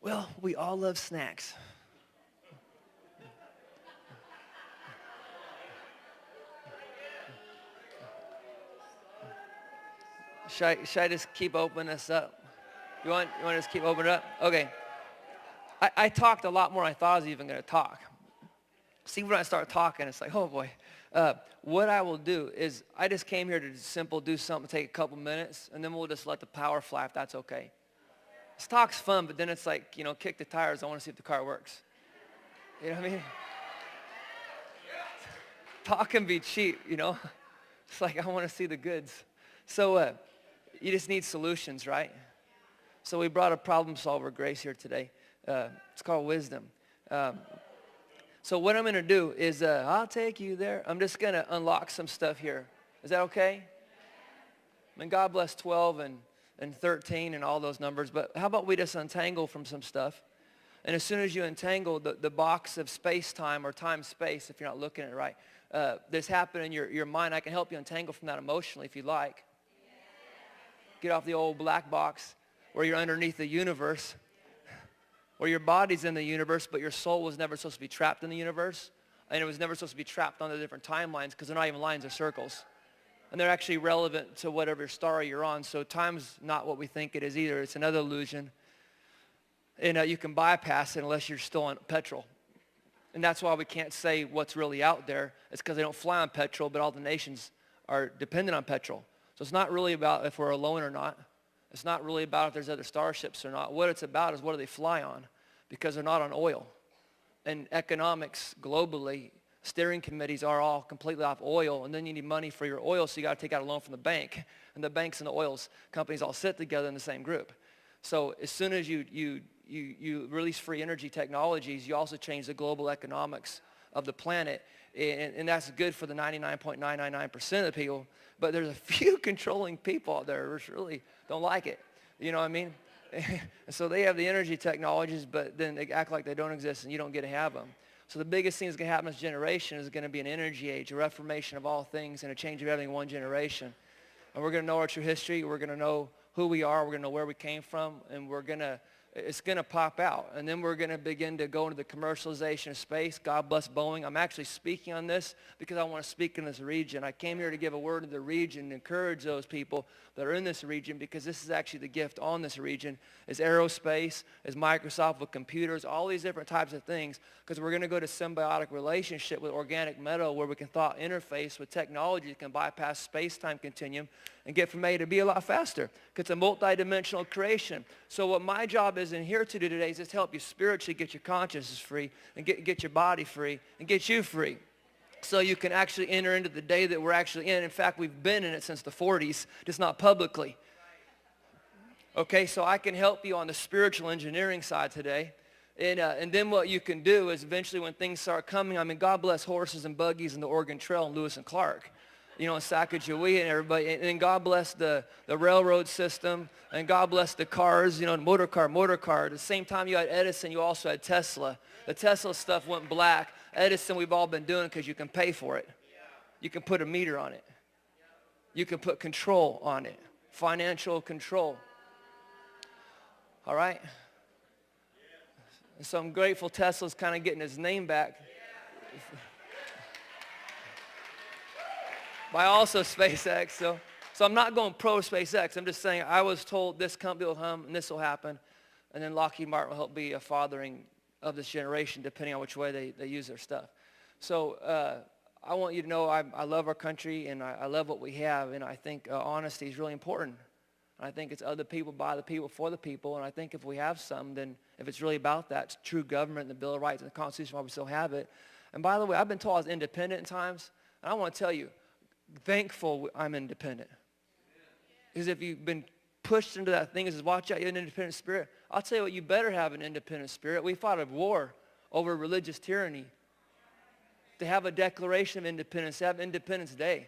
Well, we all love snacks. Should I just keep opening this up? You want to just keep opening it up? Okay. I talked a lot more than I thought I was even going to talk. See, when I start talking, it's like, oh boy. What I will do is I just came here to do something, take a couple minutes, and then we'll just let the power fly if that's okay. This talk's fun, but then it's like, kick the tires. I want to see if the car works. You know what I mean? Talk can be cheap, It's like I want to see the goods. So you just need solutions, right? So we brought a problem solver, Grace, here today. It's called wisdom. So what I'm going to do is I'll take you there. I'm just going to unlock some stuff here. Is that okay? I mean, God bless 12 and 13 and all those numbers, but how about we just untangle from some stuff? And as soon as you untangle the box of space-time or time-space, if you're not looking at it right, this happened in your mind, I can help you untangle from that emotionally if you'd like. Get off the old black box where you're underneath the universe, where your body's in the universe, but your soul was never supposed to be trapped in the universe, and it was never supposed to be trapped on the different timelines because they're not even lines or circles. And they're actually relevant to whatever star you're on. So time's not what we think it is either. It's another illusion. And you can bypass it unless you're still on petrol. And that's why we can't say what's really out there. It's because they don't fly on petrol, but all the nations are dependent on petrol. So it's not really about if we're alone or not. It's not really about if there's other starships or not. What it's about is what do they fly on, because they're not on oil. And economics globally, steering committees are all completely off oil, and then you need money for your oil, so you got to take out a loan from the bank. And the banks and the oil companies all sit together in the same group. So as soon as you release free energy technologies, you also change the global economics of the planet. And that's good for the 99.999% of the people. But there's a few controlling people out there who really don't like it. You know what I mean? And so they have the energy technologies, but then they act like they don't exist and you don't get to have them. So the biggest thing that's going to happen in this generation is going to be an energy age, a reformation of all things, and a change of everything in one generation. And we're going to know our true history. We're going to know who we are. We're going to know where we came from. And it's going to pop out. And then we're going to begin to go into the commercialization of space. God bless Boeing. I'm actually speaking on this because I want to speak in this region. I came here to give a word to the region and encourage those people that are in this region, because this is actually the gift on this region, is aerospace, is Microsoft with computers, all these different types of things, because we're going to go to symbiotic relationship with organic metal where we can thought interface with technology that can bypass space-time continuum and get from A to B a lot faster, because it's a multi-dimensional creation. So what my job is in here to do today is just help you spiritually get your consciousness free and get your body free and get you free, so you can actually enter into the day that we're actually in. In fact, we've been in it since the 40s, just not publicly. Okay, so I can help you on the spiritual engineering side today. And then what you can do is eventually when things start coming, I mean, God bless horses and buggies and the Oregon Trail and Lewis and Clark, and Sacagawea and everybody. And then God bless the railroad system, and God bless the cars, motor car. At the same time you had Edison, you also had Tesla. The Tesla stuff went black. Edison, we've all been doing because you can pay for it. You can put a meter on it. You can put control on it. Financial control. All right? And so I'm grateful Tesla's kind of getting his name back. By also SpaceX. So I'm not going pro SpaceX. I'm just saying I was told this company will hum and this will happen. And then Lockheed Martin will help be a fathering of this generation, depending on which way they use their stuff. So I want you to know I love our country, and I love what we have, and I think honesty is really important. And I think it's other people, by the people, for the people, and I think if we have some, then if it's really about that, it's true government and the Bill of Rights and the Constitution, why we still have it. And by the way, I've been told I was independent at times, and I want to tell you, thankful I'm independent. Because if you've been pushed into that thing that says, watch out, you have an independent spirit, I'll tell you what, you better have an independent spirit. We fought a war over religious tyranny. To have a declaration of independence, to have Independence Day.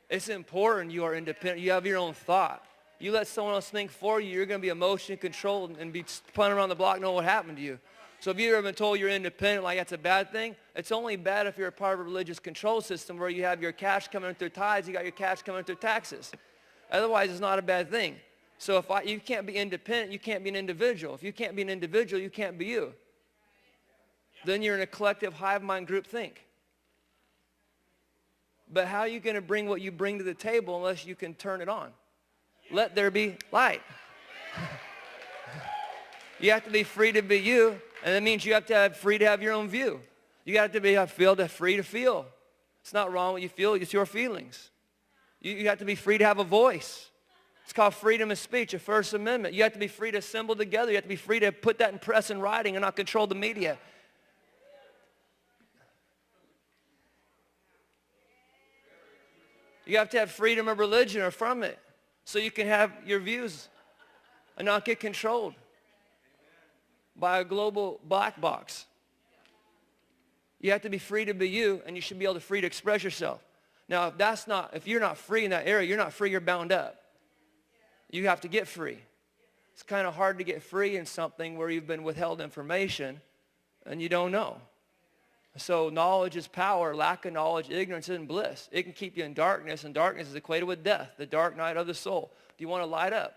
It's important you are independent. You have your own thought. You let someone else think for you, you're going to be emotionally controlled and be spun around the block and know what happened to you. So if you've ever been told you're independent, like that's a bad thing, it's only bad if you're a part of a religious control system where you have your cash coming in through tithes, you got your cash coming in through taxes. Otherwise, it's not a bad thing. So you can't be independent, you can't be an individual. If you can't be an individual, you can't be you. Then you're in a collective hive mind group think. But how are you going to bring what you bring to the table unless you can turn it on? Let there be light. You have to be free to be you, and that means you have to have free to have your own view. You have to be free to feel. It's not wrong what you feel, it's your feelings. You have to be free to have a voice. It's called freedom of speech, a First Amendment. You have to be free to assemble together. You have to be free to put that in press and writing and not control the media. You have to have freedom of religion or from it so you can have your views and not get controlled by a global black box. You have to be free to be you, and you should be able to free to express yourself. Now, if you're not free in that area, you're not free, you're bound up. You have to get free. It's kind of hard to get free in something where you've been withheld information and you don't know. So knowledge is power. Lack of knowledge, ignorance isn't bliss. It can keep you in darkness, and darkness is equated with death, the dark night of the soul. Do you want to light up?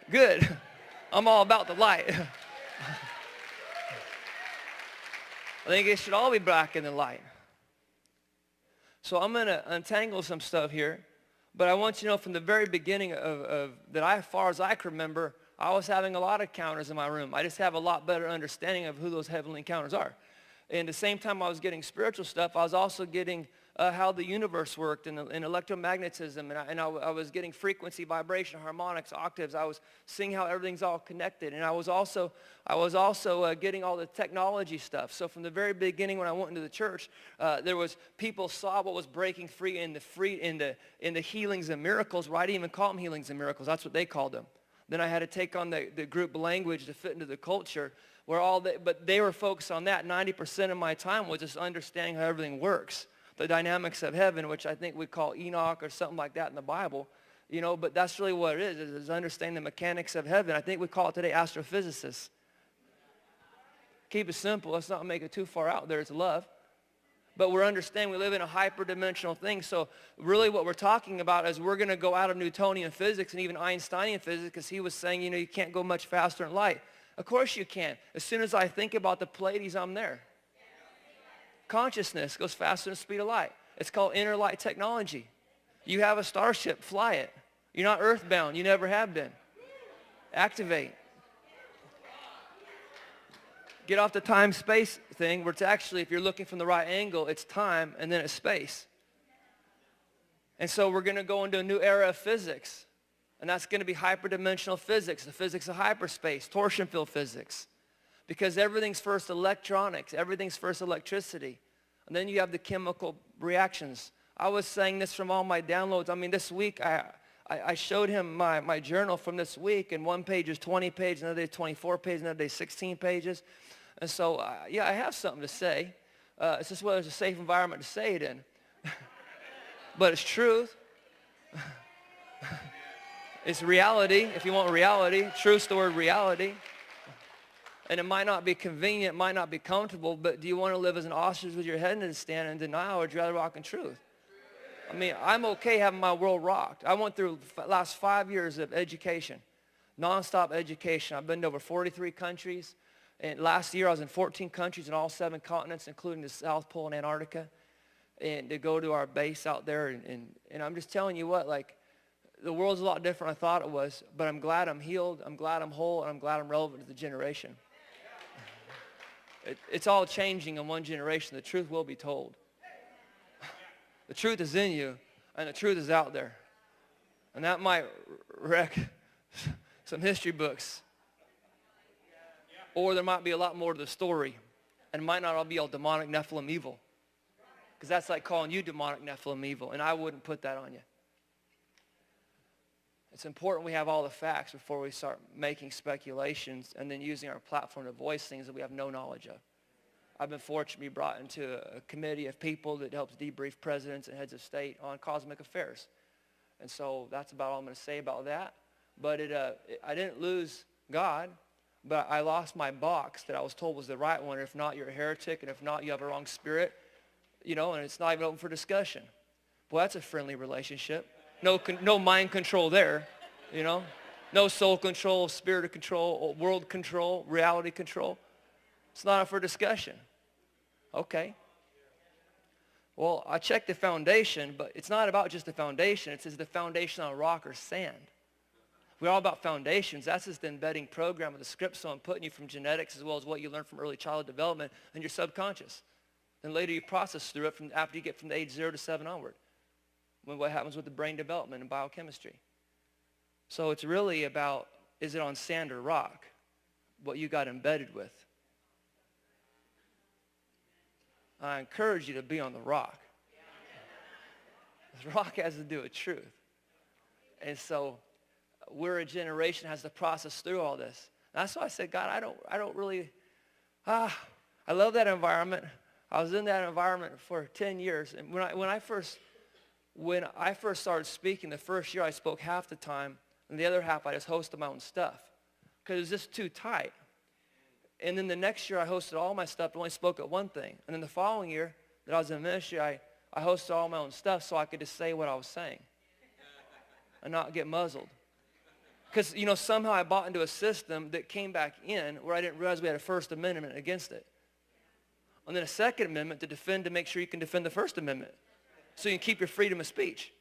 Good. I'm all about the light. I think it should all be black in the light. So I'm going to untangle some stuff here, but I want you to know from the very beginning as far as I can remember, I was having a lot of encounters in my room. I just have a lot better understanding of who those heavenly encounters are. And at the same time I was getting spiritual stuff, I was also getting how the universe worked and electromagnetism, and I was getting frequency, vibration, harmonics, octaves. I was seeing how everything's all connected, and I was also getting all the technology stuff. So from the very beginning when I went into the church, there was people saw what was breaking free in the healings and miracles. Well, I didn't even call them healings and miracles. That's what they called them. Then I had to take on the group language to fit into the culture. But they were focused on that. 90% of my time was just understanding how everything works. The dynamics of heaven, which I think we call Enoch or something like that in the Bible. But that's really what it is understanding the mechanics of heaven. I think we call it today astrophysicists. Keep it simple. Let's not make it too far out there. It's love. But we're understanding we live in a hyperdimensional thing. So really what we're talking about is we're going to go out of Newtonian physics and even Einsteinian physics, because he was saying, you can't go much faster in light. Of course you can. As soon as I think about the Pleiades, I'm there. Consciousness goes faster than the speed of light. It's called inner light technology. You have a starship, fly it. You're not earthbound. You never have been. Activate. Get off the time-space thing, where it's actually, if you're looking from the right angle, it's time and then it's space. And so we're going to go into a new era of physics. And that's going to be hyperdimensional physics, the physics of hyperspace, torsion field physics. Because everything's first electronics, everything's first electricity. And then you have the chemical reactions. I was saying this from all my downloads. I mean, this week I showed him my journal from this week, and one page is 20 pages, another day 24 pages, another day 16 pages. And so, I have something to say. It's just whether it's a safe environment to say it in. But it's truth. It's reality, if you want reality. Truth's the word reality. And it might not be convenient, it might not be comfortable, but do you want to live as an ostrich with your head in the stand in denial, or would you rather walk in truth? I mean, I'm okay having my world rocked. I went through the last 5 years of education, nonstop education. I've been to over 43 countries. And last year I was in 14 countries in all 7 continents, including the South Pole and Antarctica, and to go to our base out there. And I'm just telling you what, the world's a lot different than I thought it was, but I'm glad I'm healed, I'm glad I'm whole, and I'm glad I'm relevant to the generation. It's all changing in one generation. The truth will be told. The truth is in you, and the truth is out there. And that might wreck some history books. Or there might be a lot more to the story, and it might not all be all demonic Nephilim evil. Because that's like calling you demonic Nephilim evil, and I wouldn't put that on you. It's important we have all the facts before we start making speculations and then using our platform to voice things that we have no knowledge of. I've been fortunate to be brought into a committee of people that helps debrief presidents and heads of state on cosmic affairs. And so that's about all I'm going to say about that. But I didn't lose God, but I lost my box that I was told was the right one. If not, you're a heretic, and if not, you have a wrong spirit, and it's not even open for discussion. Well, that's a friendly relationship. No mind control there. you know? No soul control, spirit control, world control, reality control. It's not up for discussion. Okay. Well, I checked the foundation, but it's not about just the foundation. It says the foundation on rock or sand. We're all about foundations. That's just the embedding program of the script, so I'm putting you from genetics as well as what you learn from early childhood development and your subconscious. Then later you process through it from after you get from the age 0 to 7 onward. When what happens with the brain development and biochemistry. So it's really about, is it on sand or rock? What you got embedded with. I encourage you to be on the rock. The rock has to do with truth. And so we're a generation that has to process through all this. And that's why I said, God, I don't really, I love that environment. I was in that environment for 10 years. And when I first started speaking, the first year I spoke half the time, and the other half I just hosted my own stuff. Because it was just too tight. And then the next year I hosted all my stuff, but only spoke at one thing. And then the following year that I was in ministry, I hosted all my own stuff so I could just say what I was saying. And not get muzzled. Because, somehow I bought into a system that came back in where I didn't realize we had a First Amendment against it. And then a Second Amendment to make sure you can defend the First Amendment. So you can keep your freedom of speech.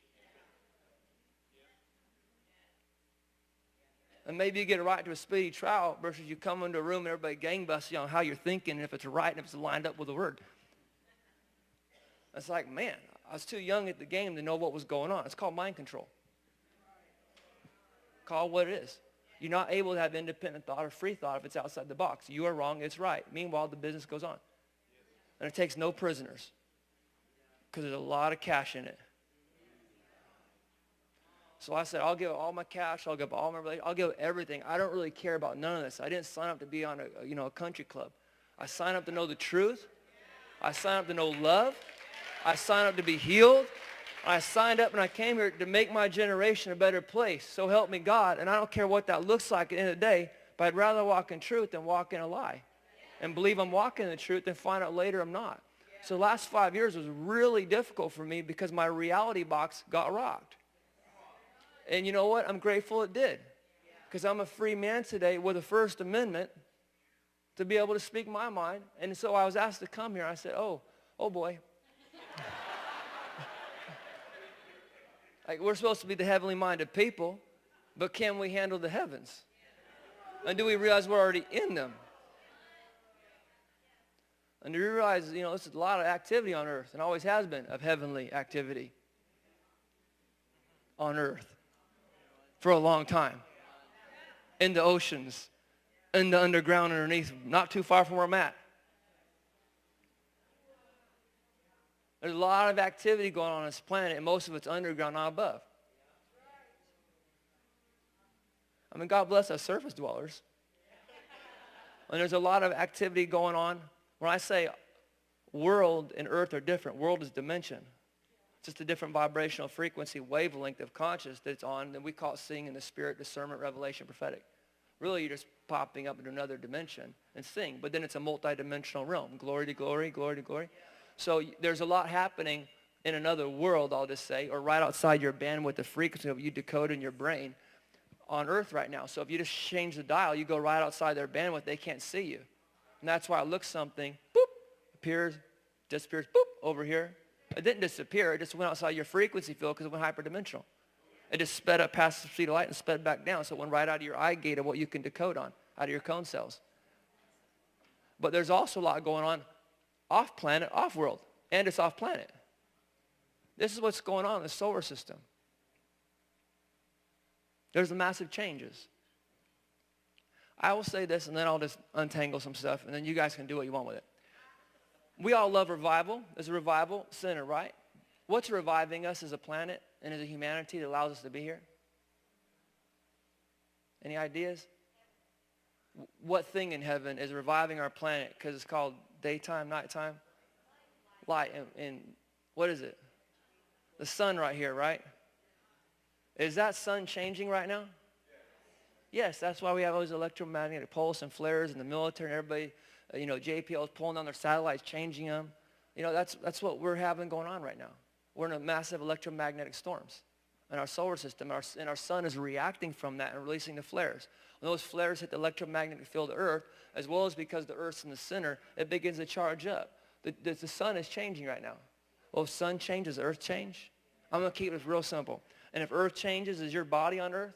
And maybe you get a right to a speedy trial versus you come into a room and everybody gangbusters you on how you're thinking and if it's right and if it's lined up with the word. It's like, man, I was too young at the game to know what was going on. It's called mind control. Call it what it is. You're not able to have independent thought or free thought if it's outside the box. You are wrong, it's right. Meanwhile, the business goes on. And it takes no prisoners because there's a lot of cash in it. So I said, I'll give all my cash, I'll give all my relations, I'll give everything. I don't really care about none of this. I didn't sign up to be on a country club. I signed up to know the truth. I signed up to know love. I signed up to be healed. I signed up and I came here to make my generation a better place. So help me God. And I don't care what that looks like at the end of the day, but I'd rather walk in truth than walk in a lie. And believe I'm walking in the truth than find out later I'm not. So the last 5 years was really difficult for me because my reality box got rocked. And you know what? I'm grateful it did. Because I'm a free man today with a First Amendment to be able to speak my mind. And so I was asked to come here. I said, oh boy. Like, we're supposed to be the heavenly minded people, but can we handle the heavens? And do we realize we're already in them? And do we realize, this is a lot of activity on earth, and always has been, of heavenly activity on earth for a long time. In the oceans, in the underground underneath, not too far from where I'm at. There's a lot of activity going on this planet, and most of it's underground, not above. I mean, God bless us surface dwellers. And there's a lot of activity going on. When I say world and earth are different, world is dimension. It's just a different vibrational frequency, wavelength of consciousness that's on, and we call it seeing in the spirit, discernment, revelation, prophetic. Really, you're just popping up into another dimension and seeing, but then it's a multi-dimensional realm. Glory to glory, glory to glory. So there's a lot happening in another world, I'll just say, or right outside your bandwidth, the frequency of you decode in your brain on earth right now. So if you just change the dial, you go right outside their bandwidth, they can't see you. And that's why it looks something, boop, appears, disappears, boop, over here. It didn't disappear, it just went outside your frequency field because it went hyperdimensional. It just sped up past the speed of light and sped back down, so it went right out of your eye gate of what you can decode on, out of your cone cells. But there's also a lot going on off-planet, off-world, and it's off-planet. This is what's going on in the solar system. There's massive changes. I will say this, and then I'll just untangle some stuff, and then you guys can do what you want with it. We all love revival. There's a revival center, right? What's reviving us as a planet and as a humanity that allows us to be here? Any ideas? What thing in heaven is reviving our planet because it's called daytime, nighttime? Light. And what is it? The sun right here, right? Is that sun changing right now? Yes, that's why we have all these electromagnetic pulse and flares in the military and everybody, JPL is pulling down their satellites, changing them. That's what we're having going on right now. We're in a massive electromagnetic storms. in our solar system, and our sun is reacting from that and releasing the flares. When those flares hit the electromagnetic field of Earth, as well as because the Earth's in the center, it begins to charge up. The sun is changing right now. Well, if sun changes, Earth change? I'm going to keep it real simple. And if Earth changes, is your body on Earth?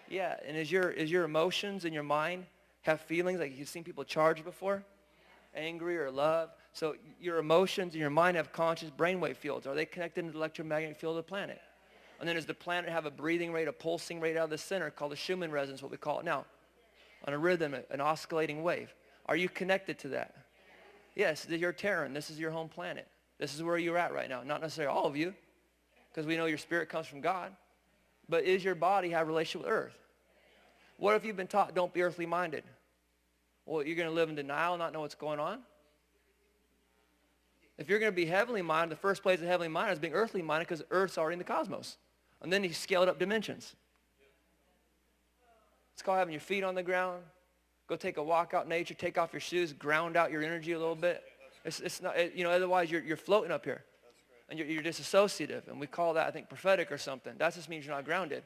Yeah. And is your emotions and your mind have feelings like you've seen people charge before? Angry or love. So your emotions and your mind have conscious brainwave fields. Are they connected to the electromagnetic field of the planet? And then does the planet have a breathing rate, a pulsing rate out of the center called the Schumann resonance, what we call it now? On a rhythm, an oscillating wave. Are you connected to that? Yes, you're Terran. This is your home planet. This is where you're at right now. Not necessarily all of you, because we know your spirit comes from God. But is your body have a relationship with Earth? What if you've been taught don't be earthly minded? Well, you're going to live in denial and not know what's going on? If you're going to be heavenly minded, the first place of heavenly minded is being earthly minded because Earth's already in the cosmos. And then you scale it up dimensions. It's called having your feet on the ground. Go take a walk out in nature, take off your shoes, ground out your energy a little bit. It's not, otherwise you're floating up here. And you're disassociative. And we call that, I think, prophetic or something. That just means you're not grounded.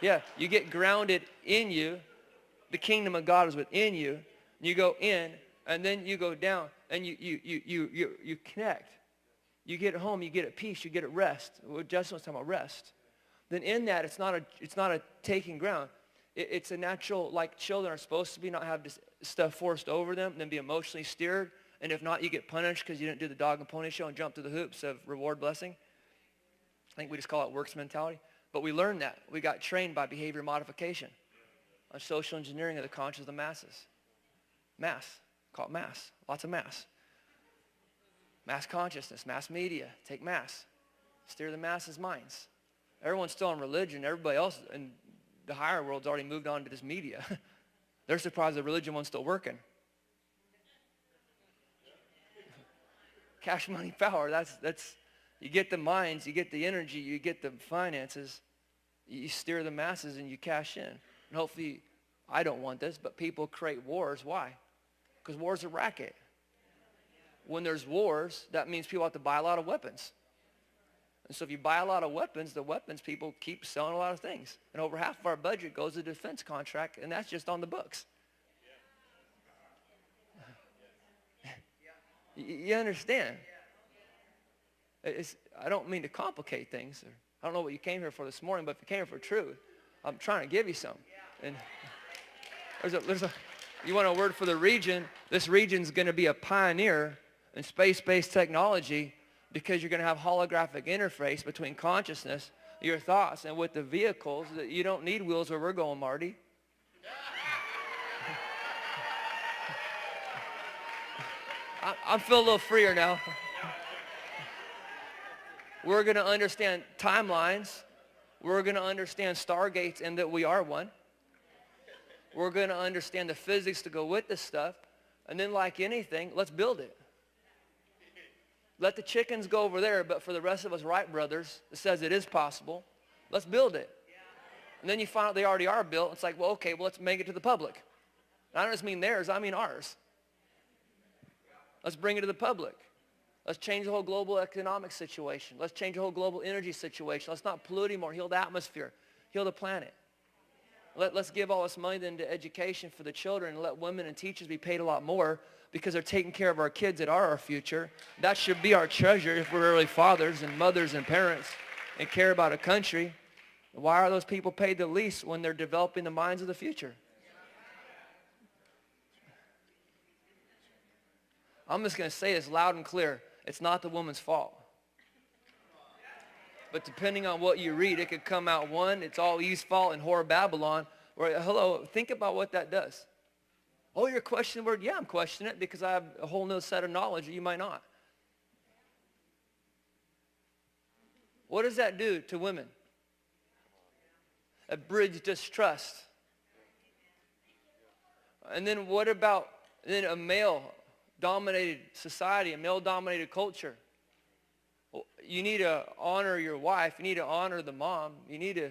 Yeah, you get grounded in you. The kingdom of God is within you. You go in, and then you go down, and you connect. You get at home, you get at peace, you get at rest. Justin was talking about rest. Then in that, it's not a taking ground. It's a natural, like children are supposed to be, not have this stuff forced over them, and then be emotionally steered. And if not, you get punished because you didn't do the dog and pony show and jump through the hoops of reward blessing. I think we just call it works mentality. But we learned that. We got trained by behavior modification on social engineering of the conscious of the masses. Mass. Call it mass. Lots of mass. Mass consciousness, mass media. Take mass. Steer the masses' minds. Everyone's still on religion. Everybody else in the higher world's already moved on to this media. They're surprised the religion one's still working. Cash, money, power. That's you get the minds, you get the energy, you get the finances, you steer the masses and you cash in. And hopefully, I don't want this, but people create wars. Why? Because war's a racket. When there's wars, that means people have to buy a lot of weapons. And so if you buy a lot of weapons, the weapons people keep selling a lot of things. And over half of our budget goes to defense contract, and that's just on the books. You understand? I don't mean to complicate things. I don't know what you came here for this morning, but if you came here for truth, I'm trying to give you some. And you want a word for the region? This region's going to be a pioneer in space-based technology because you're going to have holographic interface between consciousness, your thoughts, and with the vehicles. That you don't need wheels where we're going, Marty. I'm feeling a little freer now. We're going to understand timelines. We're going to understand stargates and that we are one. We're going to understand the physics to go with this stuff. And then like anything, let's build it. Let the chickens go over there, but for the rest of us Wright brothers, it says it is possible. Let's build it. And then you find out they already are built. It's like, well, okay, well, let's make it to the public. And I don't just mean theirs, I mean ours. Let's bring it to the public. Let's change the whole global economic situation. Let's change the whole global energy situation. Let's not pollute anymore. Heal the atmosphere. Heal the planet. Let's give all this money then to education for the children and let women and teachers be paid a lot more because they're taking care of our kids that are our future. That should be our treasure if we're really fathers and mothers and parents and care about a country. Why are those people paid the least when they're developing the minds of the future? I'm just going to say this loud and clear. It's not the woman's fault. But depending on what you read, it could come out one, it's all Eve's fault and whore Babylon. Or, hello, think about what that does. Oh, you're questioning the word? Yeah, I'm questioning it because I have a whole new set of knowledge that you might not. What does that do to women? It breeds distrust. And then what about a male-dominated society, a male-dominated culture? Well, you need to honor your wife. You need to honor the mom. You need to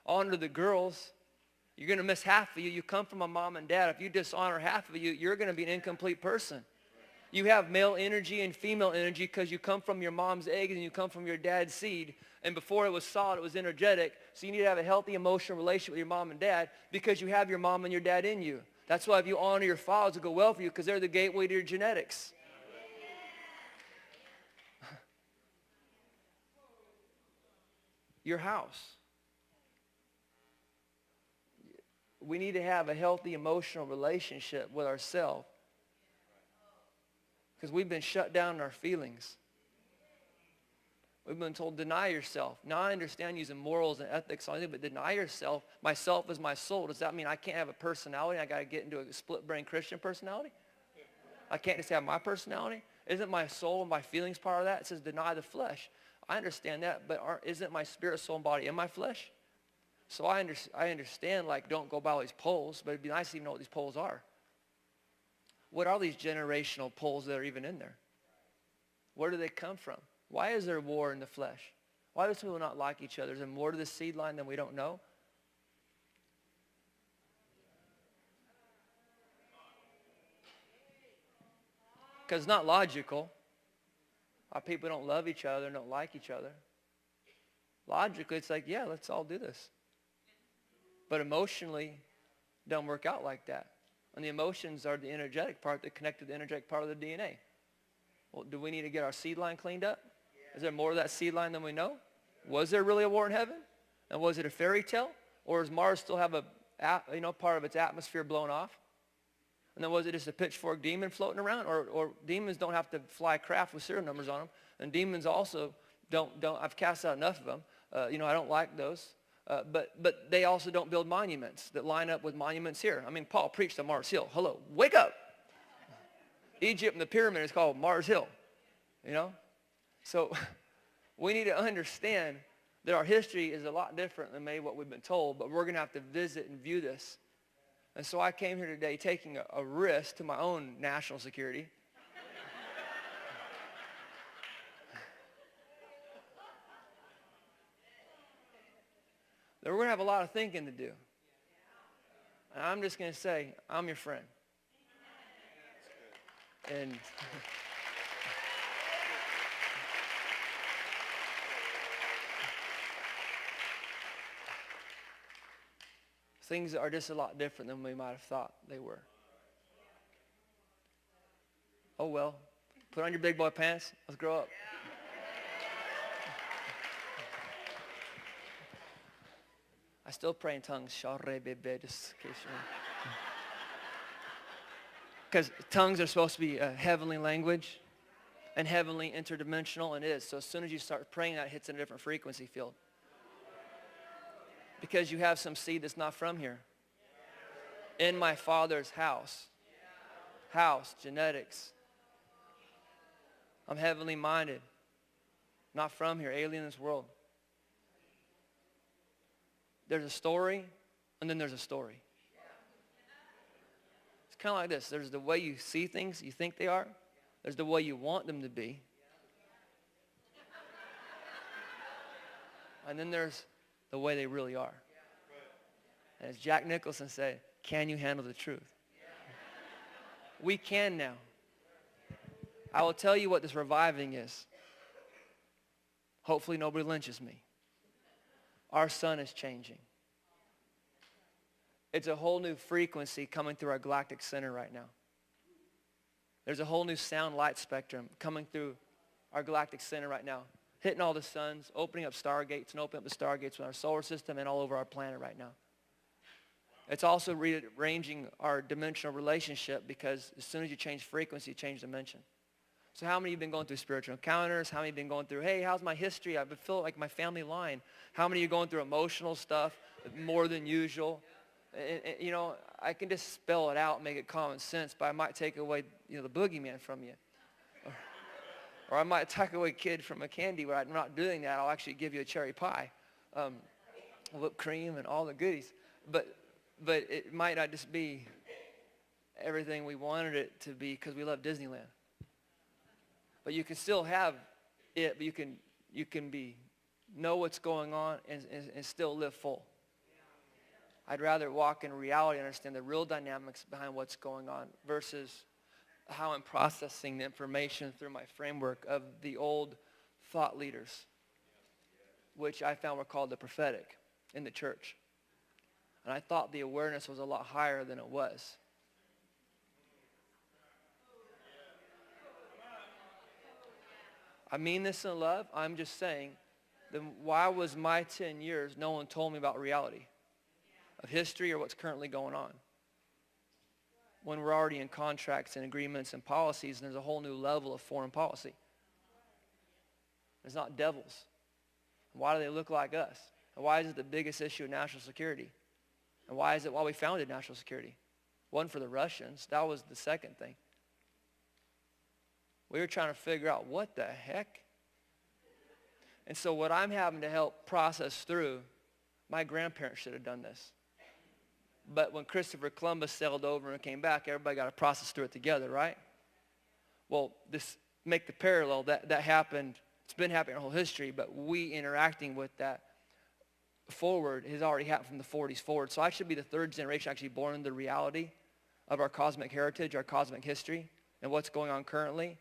honor the girls. You're going to miss half of you. You come from a mom and dad. If you dishonor half of you, you're going to be an incomplete person. You have male energy and female energy because you come from your mom's egg and you come from your dad's seed. And before it was solid, it was energetic. So you need to have a healthy emotional relationship with your mom and dad because you have your mom and your dad in you. That's why if you honor your fathers, it'll go well for you because they're the gateway to your genetics. Your house. We need to have a healthy emotional relationship with ourselves because we've been shut down in our feelings. We've been told, deny yourself. Now I understand using morals and ethics, but deny yourself. Myself is my soul. Does that mean I can't have a personality? I got to get into a split-brain Christian personality? I can't just have my personality? Isn't my soul and my feelings part of that? It says deny the flesh. I understand that, but isn't my spirit, soul, and body in my flesh? So I understand, like, don't go by all these poles, but it'd be nice to even know what these poles are. What are these generational poles that are even in there? Where do they come from? Why is there war in the flesh? Why do people not like each other? Is there more to the seed line than we don't know? Because it's not logical. Our people don't love each other and don't like each other. Logically, it's like, yeah, let's all do this. But emotionally, it doesn't work out like that. And the emotions are the energetic part that connect to the energetic part of the DNA. Well, do we need to get our seed line cleaned up? Is there more of that seed line than we know? Was there really a war in heaven? And was it a fairy tale? Or does Mars still have part of its atmosphere blown off? And then was it just a pitchfork demon floating around? Or demons don't have to fly craft with serial numbers on them. And demons also don't I've cast out enough of them. I don't like those. But they also don't build monuments that line up with monuments here. I mean, Paul preached on Mars Hill. Hello, wake up. Egypt and the pyramid is called Mars Hill, So we need to understand that our history is a lot different than maybe what we've been told, but we're going to have to visit and view this. And so I came here today taking a risk to my own national security. That we're going to have a lot of thinking to do. And I'm just going to say, I'm your friend. And things are just a lot different than we might have thought they were. Oh well, put on your big boy pants. Let's grow up. I still pray in tongues. Because tongues are supposed to be a heavenly language and heavenly interdimensional, and it is. So as soon as you start praying, that hits in a different frequency field. Because you have some seed that's not from here. In my Father's house. House, genetics. I'm heavenly minded. Not from here, alien in this world. There's a story, and then there's a story. It's kind of like this. There's the way you see things, you think they are. There's the way you want them to be. And then there's the way they really are. And as Jack Nicholson said, can you handle the truth? We can now. I will tell you what this reviving is. Hopefully nobody lynches me. Our sun is changing. It's a whole new frequency coming through our galactic center right now. There's a whole new sound light spectrum coming through our galactic center right now, hitting all the suns, opening up stargates and opening up the stargates in our solar system and all over our planet right now. It's also rearranging our dimensional relationship because as soon as you change frequency, you change dimension. So how many of you have been going through spiritual encounters? How many have been going through, hey, how's my history? I feel like my family line. How many of you going through emotional stuff more than usual? And, I can just spell it out and make it common sense, but I might take away, the boogeyman from you. Or I might take away kid from a candy, but I'm not doing that. I'll actually give you a cherry pie, whipped cream and all the goodies. But it might not just be everything we wanted it to be because we love Disneyland. But you can still have it, but you can know what's going on and still live full. I'd rather walk in reality and understand the real dynamics behind what's going on versus how I'm processing the information through my framework of the old thought leaders, which I found were called the prophetic in the church. And I thought the awareness was a lot higher than it was. I mean this in love. I'm just saying, then why was my 10 years no one told me about reality of history or what's currently going on? When we're already in contracts and agreements and policies, and there's a whole new level of foreign policy. It's not devils. Why do they look like us? And why is it the biggest issue of national security? And why is it why we founded national security? One for the Russians. That was the second thing. We were trying to figure out what the heck. And so what I'm having to help process through, my grandparents should have done this. But when Christopher Columbus sailed over and came back, everybody got to process through it together, right? Well, this make the parallel that happened. It's been happening our whole history, but we interacting with that forward has already happened from the 40s forward. So I should be the third generation actually born in the reality of our cosmic heritage, our cosmic history, and what's going on currently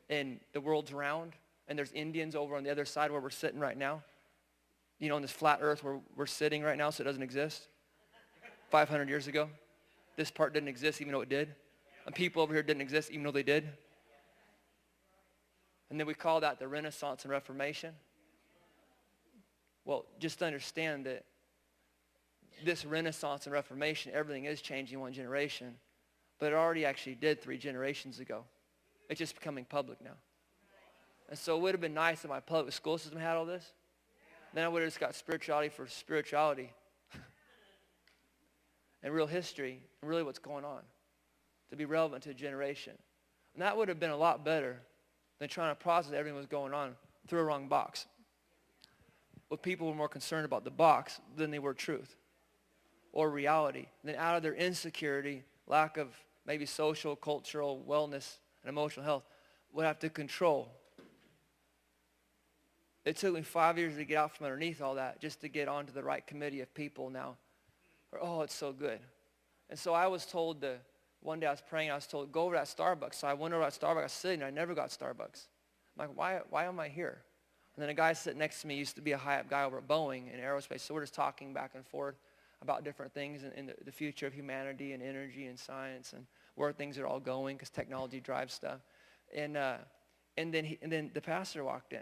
in the world's around. And there's Indians over on the other side where we're sitting right now. You know, in this flat earth where we're sitting right now, so it doesn't exist. 500 years ago, this part didn't exist even though it did. And people over here didn't exist even though they did. And then we call that the Renaissance and Reformation. Well, just understand that this Renaissance and Reformation, everything is changing one generation. But it already actually did 3 generations ago. It's just becoming public now. And so it would have been nice if my public school system had all this. Then I would have just got spirituality for spirituality. And real history, and really what's going on. To be relevant to a generation. And that would have been a lot better than trying to process everything that was going on through a wrong box. Well, people were more concerned about the box than they were truth or reality. And then out of their insecurity, lack of maybe social, cultural wellness, and emotional health, would have to control. It took me 5 years to get out from underneath all that just to get onto the right committee of people now. Oh, it's so good. And so I was told one day I was praying, I was told, go over to that Starbucks. So I went over to that Starbucks, I was sitting, I never got Starbucks. I'm like, why am I here? And then a guy sitting next to me used to be a high-up guy over at Boeing in aerospace. So we're just talking back and forth about different things in the future of humanity and energy and science and where things are all going because technology drives stuff. And then the pastor walked in.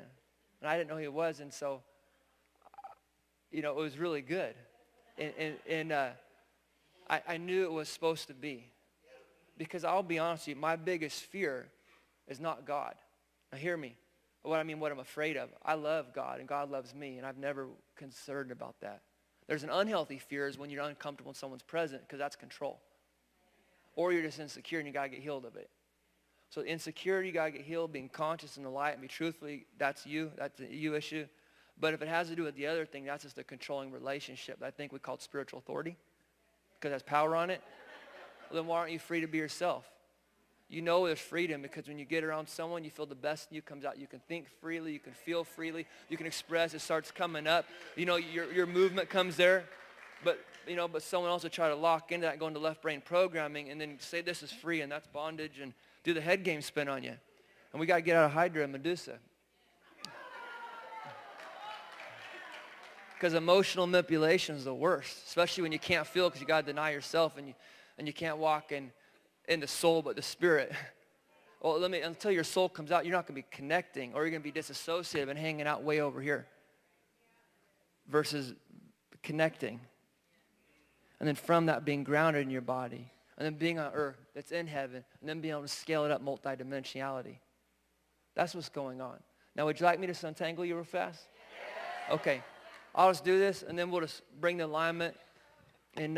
And I didn't know who he was. And so, it was really good. And I knew it was supposed to be. Because I'll be honest with you, my biggest fear is not God. Now hear me. What I'm afraid of. I love God and God loves me and I've never concerned about that. There's an unhealthy fear is when you're uncomfortable when someone's present because that's control. Or you're just insecure and you got to get healed of it. So insecurity, you got to get healed, being conscious in the light and be truthfully, that's you. That's a you issue. But if it has to do with the other thing, that's just a controlling relationship that I think we call spiritual authority because it has power on it. Well, then why aren't you free to be yourself? You know there's freedom because when you get around someone, you feel the best in you comes out. You can think freely. You can feel freely. You can express. It starts coming up. Your movement comes there. But someone else will try to lock into that and go into left brain programming and then say this is free and that's bondage and do the head game spin on you. And we got to get out of Hydra and Medusa. Because emotional manipulation is the worst, especially when you can't feel because you got to deny yourself and you can't walk in the soul but the spirit. Well, until your soul comes out, you're not going to be connecting or you're going to be disassociative and hanging out way over here versus connecting. And then from that being grounded in your body and then being on earth that's in heaven and then being able to scale it up multidimensionality. That's what's going on. Now, would you like me to untangle you real fast? Okay. I'll just do this, and then we'll just bring the alignment and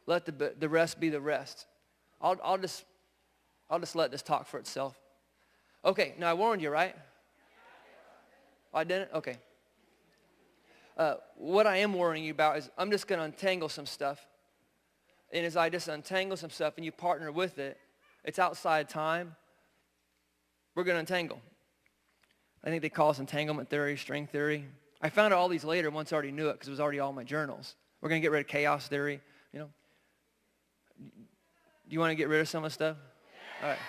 let the rest be the rest. I'll just let this talk for itself. Okay, now I warned you, right? I didn't? Okay. What I am warning you about is I'm just going to untangle some stuff. And as I just untangle some stuff and you partner with it, it's outside time, we're going to untangle. I think they call this entanglement theory, string theory. I found out all these later once I already knew it because it was already all in my journals. We're going to get rid of chaos theory, Do you want to get rid of some of the stuff? All right.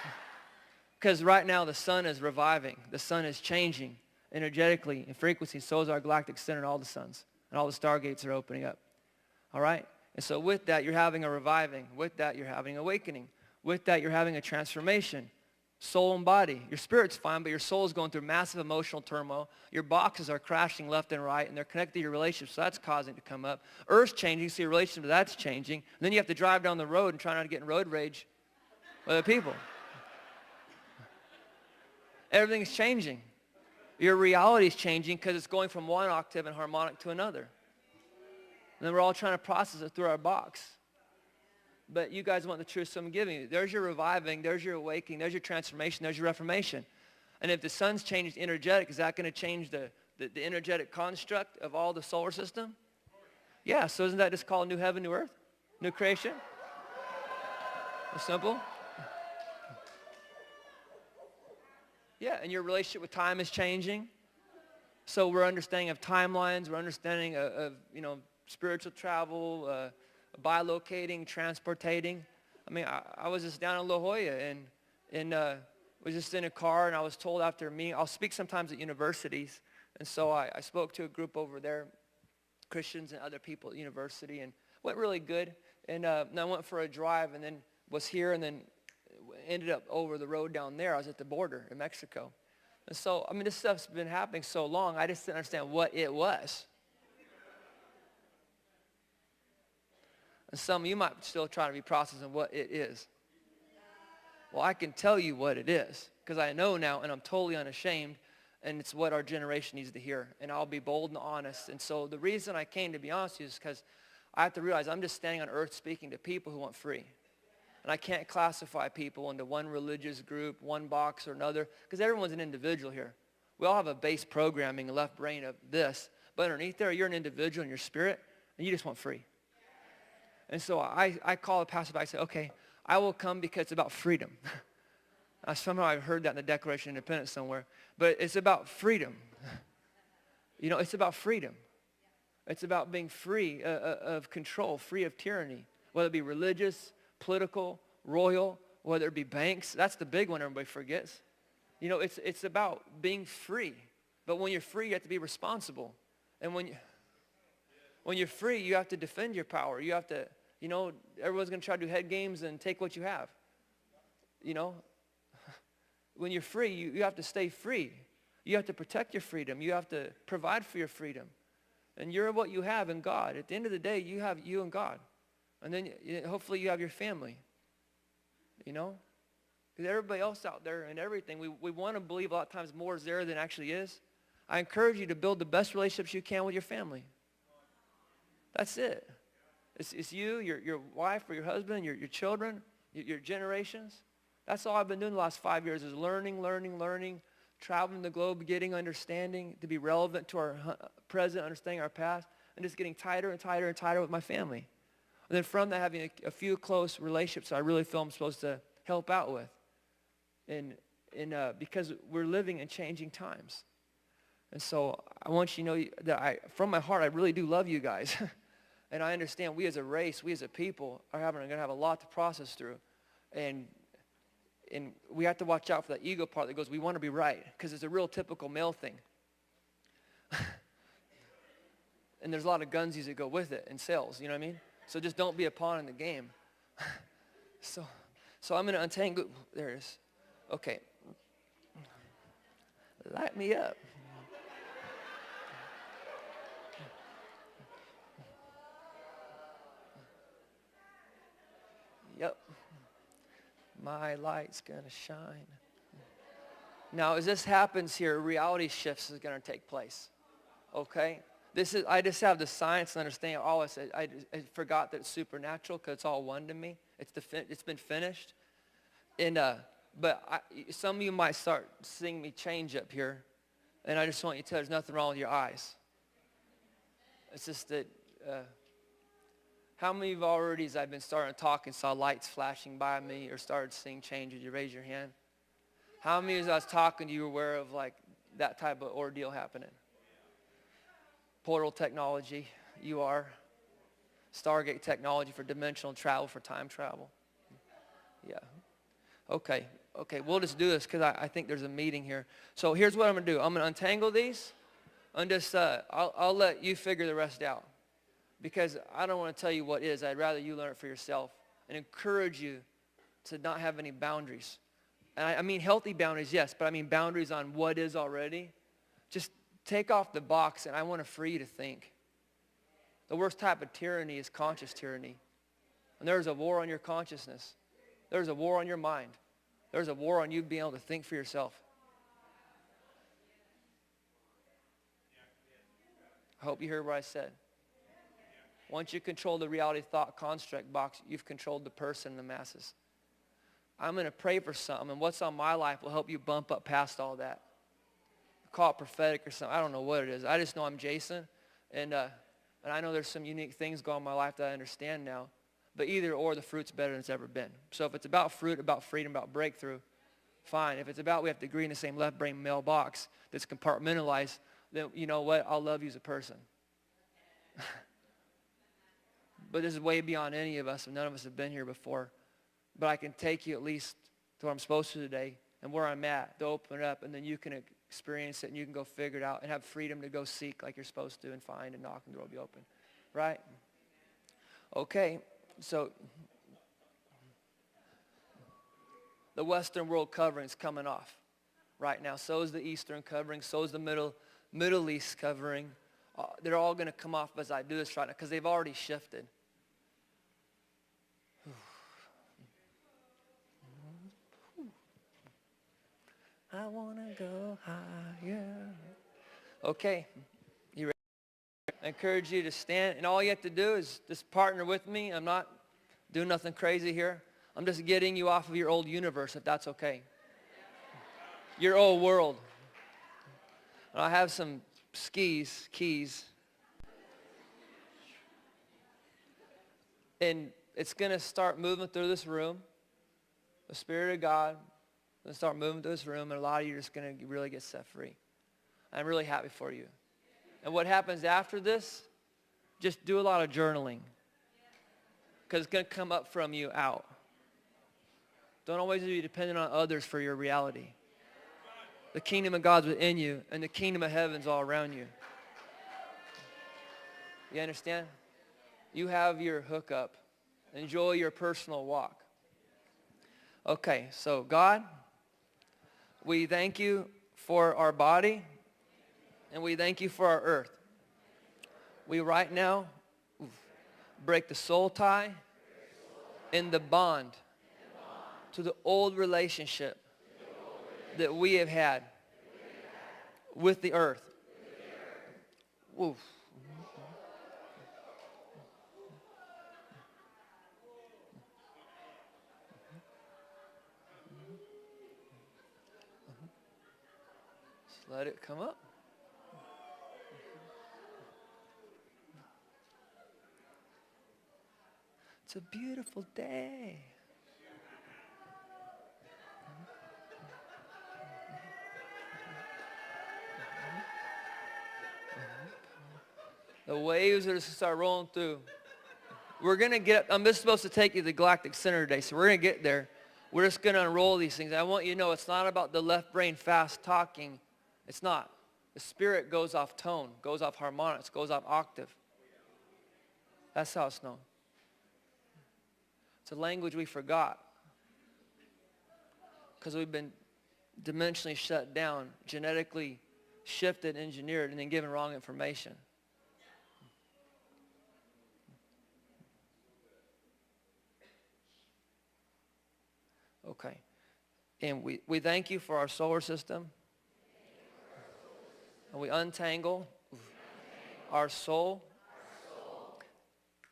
Because right now the sun is reviving. The sun is changing energetically and frequency. So is our galactic center and all the suns. And all the stargates are opening up. All right? And so with that, you're having a reviving. With that, you're having awakening. With that, you're having a transformation. Soul and body. Your spirit's fine, but your soul is going through massive emotional turmoil. Your boxes are crashing left and right, and they're connected to your relationship, so that's causing it to come up. Earth's changing, so your relationship to that's changing. And then you have to drive down the road and try not to get in road rage with other people. Everything's changing. Your reality is changing because it's going from one octave and harmonic to another. And then we're all trying to process it through our box. But you guys want the truth, so I'm giving you. There's your reviving, there's your awakening, there's your transformation, there's your reformation. And if the sun's changed energetic, is that going to change the energetic construct of all the solar system? Yeah, so isn't that just called new heaven, new earth? New creation? It's simple. Yeah, and your relationship with time is changing. So we're understanding of timelines, we're understanding of spiritual travel, bilocating, transportating. I mean, I was just down in La Jolla and was just in a car, and I was told after me, I'll speak sometimes at universities, and so I spoke to a group over there, Christians and other people at university, and went really good. And then I went for a drive, and then was here, and then ended up over the road down there. I was at the border in Mexico. And so, I mean, this stuff's been happening so long, I just didn't understand what it was. And some of you might still try to be processing what it is. Well, I can tell you what it is, because I know now, and I'm totally unashamed, and it's what our generation needs to hear. And I'll be bold and honest. And so the reason I came, to be honest with you, is because I have to realize I'm just standing on earth speaking to people who want free. And I can't classify people into one religious group, one box or another, because everyone's an individual here. We all have a base programming, a left brain of this. But underneath there, you're an individual in your spirit, and you just want free. And so I call the pastor back and say, okay, I will come because it's about freedom. Somehow I've heard that in the Declaration of Independence somewhere. But it's about freedom. It's about freedom. It's about being free of control, free of tyranny, whether it be religious, political, royal, whether it be banks. That's the big one everybody forgets. It's about being free. But when you're free, you have to be responsible. And when you're free, you have to defend your power. You have to, everyone's going to try to do head games and take what you have. When you're free, you have to stay free. You have to protect your freedom. You have to provide for your freedom. And you're what you have in God. At the end of the day, you have you and God. And then hopefully you have your family. Because everybody else out there and everything, we want to believe a lot of times more is there than actually is. I encourage you to build the best relationships you can with your family. That's it. It's you, your wife or your husband, your children, your generations. That's all I've been doing the last 5 years is learning, traveling the globe, getting understanding, to be relevant to our present, understanding our past, and just getting tighter and tighter and tighter with my family. And then from that, having a few close relationships I really feel I'm supposed to help out with. And because we're living in changing times. And so I want you to know that from my heart, I really do love you guys. And I understand we as a race, we as a people are going to have a lot to process through. And we have to watch out for that ego part that goes, we want to be right. Because it's a real typical male thing. And there's a lot of gunsies that go with it in sales, you know what I mean? So just don't be a pawn in the game. So I'm going to untangle. There it is. Okay. Light me up. Yep. My light's going to shine. Now, as this happens here, reality shifts is going to take place. Okay? I just have the science and understanding. I forgot that it's supernatural because it's all one to me. It's been finished. And some of you might start seeing me change up here. And I just want you to tell there's nothing wrong with your eyes. It's just that, how many of you already, as I've been starting to talk and saw lights flashing by me or started seeing changes? You raise your hand. How many of you, as I was talking to you, were aware of like that type of ordeal happening? Portal technology, you are. Stargate technology for dimensional travel, for time travel. Yeah. Okay, we'll just do this because I think there's a meeting here. So here's what I'm going to do. I'm going to untangle these and just, I'll let you figure the rest out because I don't want to tell you what is. I'd rather you learn it for yourself and encourage you to not have any boundaries. And I mean healthy boundaries, yes, but I mean boundaries on what is already. Just take off the box, and I want to free you to think. The worst type of tyranny is conscious tyranny. And there's a war on your consciousness. There's a war on your mind. There's a war on you being able to think for yourself. I hope you heard what I said. Once you control the reality thought construct box, you've controlled the person and the masses. I'm going to pray for something, and what's on my life will help you bump up past all that. Call it prophetic or something. I don't know what it is. I just know I'm Jason, and I know there's some unique things going on in my life that I understand now. But either or, the fruit's better than it's ever been. So if it's about fruit, about freedom, about breakthrough, fine. If it's about we have to agree in the same left brain mailbox that's compartmentalized, then you know what? I'll love you as a person. But this is way beyond any of us, and none of us have been here before. But I can take you at least to where I'm supposed to today and where I'm at to open it up, and then you can experience it, and you can go figure it out and have freedom to go seek like you're supposed to and find and knock, and the door will be open. Right? Okay. So the Western world covering is coming off right now. So is the Eastern covering. So is the Middle East covering. They're all going to come off as I do this right now because they've already shifted. I want to go higher. Okay. You ready? I encourage you to stand, and all you have to do is just partner with me. I'm not doing nothing crazy here. I'm just getting you off of your old universe, if that's okay. Your old world. And I have some keys. And it's going to start moving through this room. The Spirit of God will start moving through this room, and a lot of you are just going to really get set free. I'm really happy for you. And what happens after this, just do a lot of journaling. Because it's going to come up from you out. Don't always be dependent on others for your reality. The kingdom of God's within you, and the kingdom of heaven's all around you. You understand? You have your hookup. Enjoy your personal walk. Okay, so God, we thank you for our body, and we thank you for our earth. We right now break the soul tie and the bond to the old relationship that we have had with the earth. Oof. Just let it come up. It's a beautiful day. The waves are going to start rolling through. We're going to get, I'm just supposed to take you to the Galactic Center today, so we're going to get there. We're just going to unroll these things. I want you to know it's not about the left brain fast talking. It's not. The spirit goes off tone, goes off harmonics, goes off octave. That's how it's known. It's a language we forgot because we've been dimensionally shut down, genetically shifted, engineered, and then given wrong information. Okay. And we thank you for our solar system. And we untangle our soul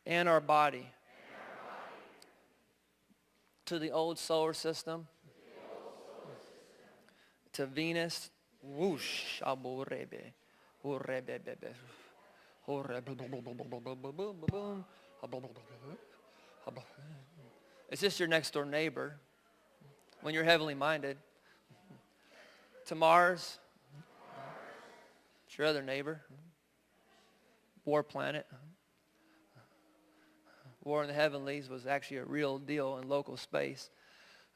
and our body to the old solar system, to Venus. Whoosh. It's just your next door neighbor when you're heavenly minded. To Mars. It's your other neighbor. War planet. War in the heavenlies was actually a real deal in local space.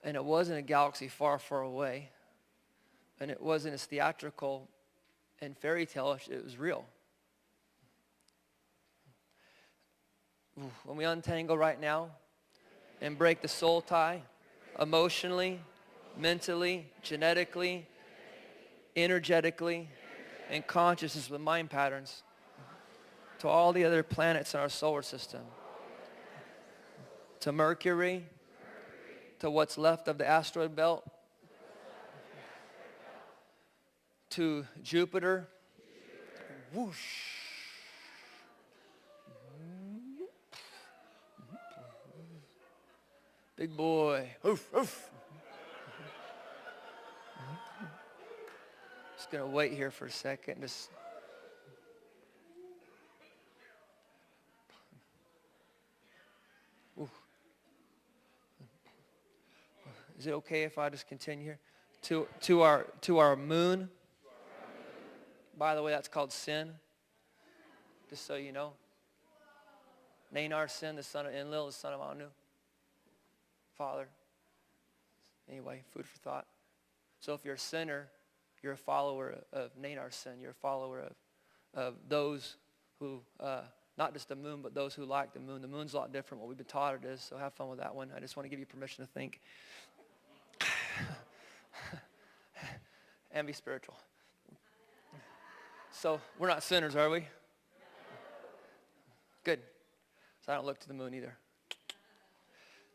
And it wasn't a galaxy far, far away. And it wasn't as theatrical and fairy tale-ish. It was real. When we untangle right now and break the soul tie, emotionally, mentally, genetically, energetically, and consciousness with mind patterns to all the other planets in our solar system, to Mercury, to what's left of the asteroid belt, to Jupiter, whoosh, big boy, oof, oof. Just gonna wait here for a second. Just oof. Is it okay if I just continue here? To our moon. By the way, that's called sin. Just so you know. Nanar Sin, the son of Enlil, the son of Anu. Father. Anyway, food for thought. So if you're a sinner, you're a follower of Nanar Sin. You're a follower of those who, not just the moon, but those who like the moon. The moon's a lot different what we've been taught it is, so have fun with that one. I just want to give you permission to think. And be spiritual. So we're not sinners, are we? Good. So I don't look to the moon either.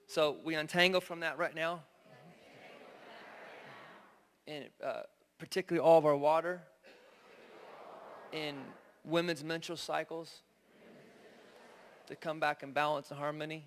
So we untangle from that right now. And particularly all of our water in women's menstrual cycles to come back in balance and harmony.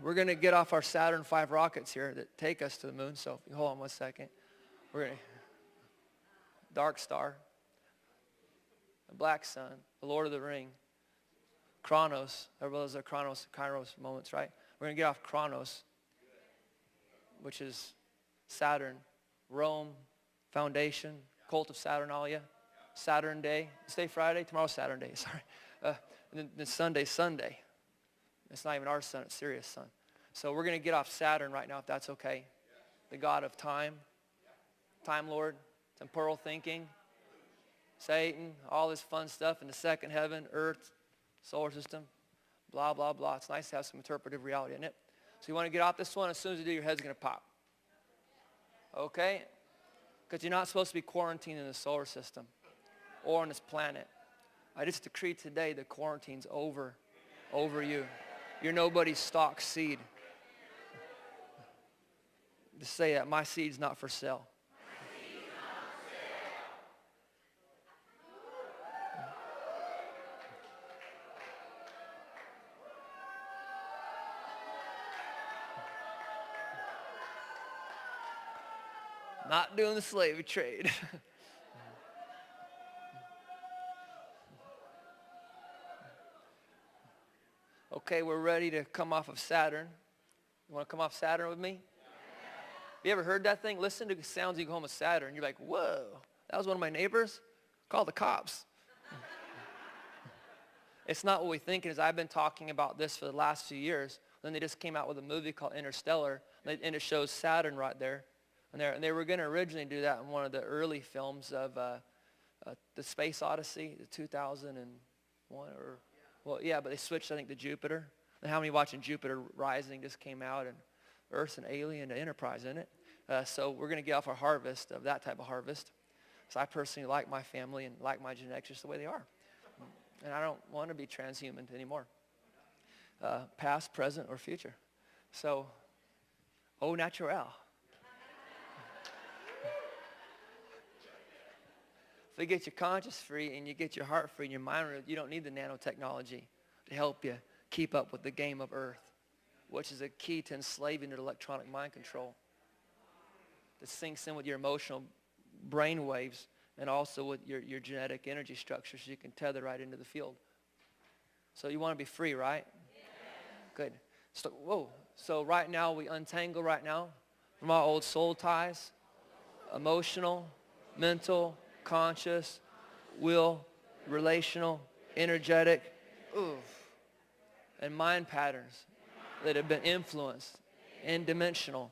We're going to get off our Saturn V rockets here that take us to the moon. So hold on one second. We're going to dark star, the black sun, the Lord of the Ring, Chronos. Everybody loves their Kairos moments, right? We're going to get off Chronos, which is Saturn, Rome, Foundation, Cult of Saturnalia, Saturn Day. Today Friday, tomorrow's Saturn Day, sorry. And then Sunday. It's not even our sun, it's Sirius' sun. So we're going to get off Saturn right now, if that's okay. The God of time, Time Lord, temporal thinking, Satan, all this fun stuff in the second heaven, earth, solar system, blah, blah, blah. It's nice to have some interpretive reality, isn't it? So you want to get off this one, as soon as you do, your head's going to pop. Okay? Because you're not supposed to be quarantined in the solar system or on this planet. I just decree today the quarantine's over you. You're nobody's stock seed. Just say that, my seed's not for sale. Not doing the slave trade. Okay, we're ready to come off of Saturn. You want to come off Saturn with me? Have you ever heard that thing? Listen to the sounds you go home with Saturn. You're like, whoa, that was one of my neighbors? Call the cops. It's not what we think it is. I've been talking about this for the last few years. Then they just came out with a movie called Interstellar, and it shows Saturn right there. And they were going to originally do that in one of the early films of the Space Odyssey, the 2001 or... Well, yeah, but they switched, I think, to Jupiter. And how many watching Jupiter Rising just came out, and Earth's an alien to Enterprise, isn't it? So we're going to get off our harvest of that type of harvest. So I personally like my family and like my genetics just the way they are. And I don't want to be transhuman anymore. Past, present, or future. So, au naturel. If you get your conscience free and you get your heart free and your mind free, you don't need the nanotechnology to help you keep up with the game of Earth, which is a key to enslaving your electronic mind control. That sinks in with your emotional brain waves and also with your genetic energy structure so you can tether right into the field. So you want to be free, right? Yeah. Good. So, whoa. So right now we untangle right now from our old soul ties, emotional, mental, conscious, will, relational, energetic, and mind patterns that have been influenced and dimensional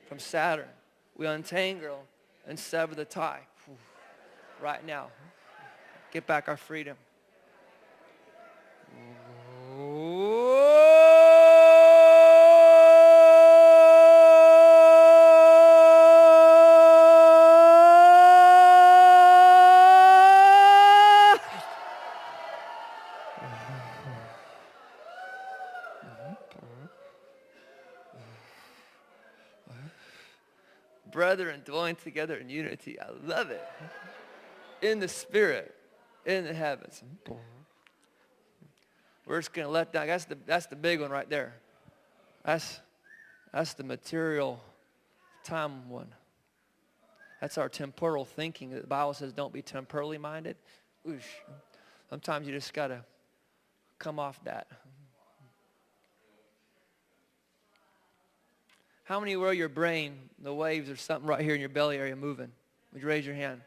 from Saturn. We untangle and sever the tie right now. Get back our freedom. Brethren dwelling together in unity. I love it. In the spirit, in the heavens. We're just going to let down. That's the big one right there. That's the material time one. That's our temporal thinking. The Bible says don't be temporally minded. Oosh. Sometimes you just got to come off that. How many were your brain, the waves or something right here in your belly area moving? Would you raise your hand?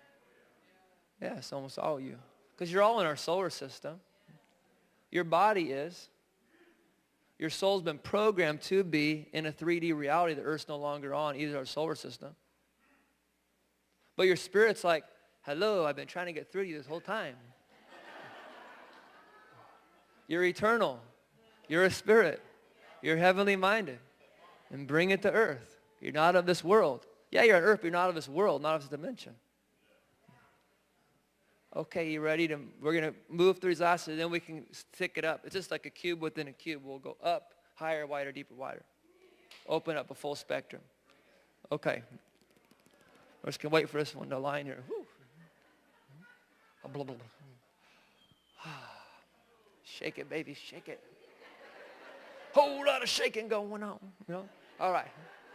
Yeah, it's almost all of you. Because you're all in our solar system. Your body is. Your soul's been programmed to be in a 3D reality that Earth's no longer on, either our solar system. But your spirit's like, hello, I've been trying to get through to you this whole time. You're eternal. You're a spirit. You're heavenly minded. And bring it to earth. You're not of this world. Yeah, you're on earth, but you're not of this world, not of this dimension. Okay, you ready to, we're going to move through these last, and then we can stick it up. It's just like a cube within a cube. We'll go up, higher, wider, deeper, wider. Open up a full spectrum. Okay. We're just going to wait for this one to align here. Blah, blah, blah. Shake it, baby, shake it. Whole lot of shaking going on, you know. All right,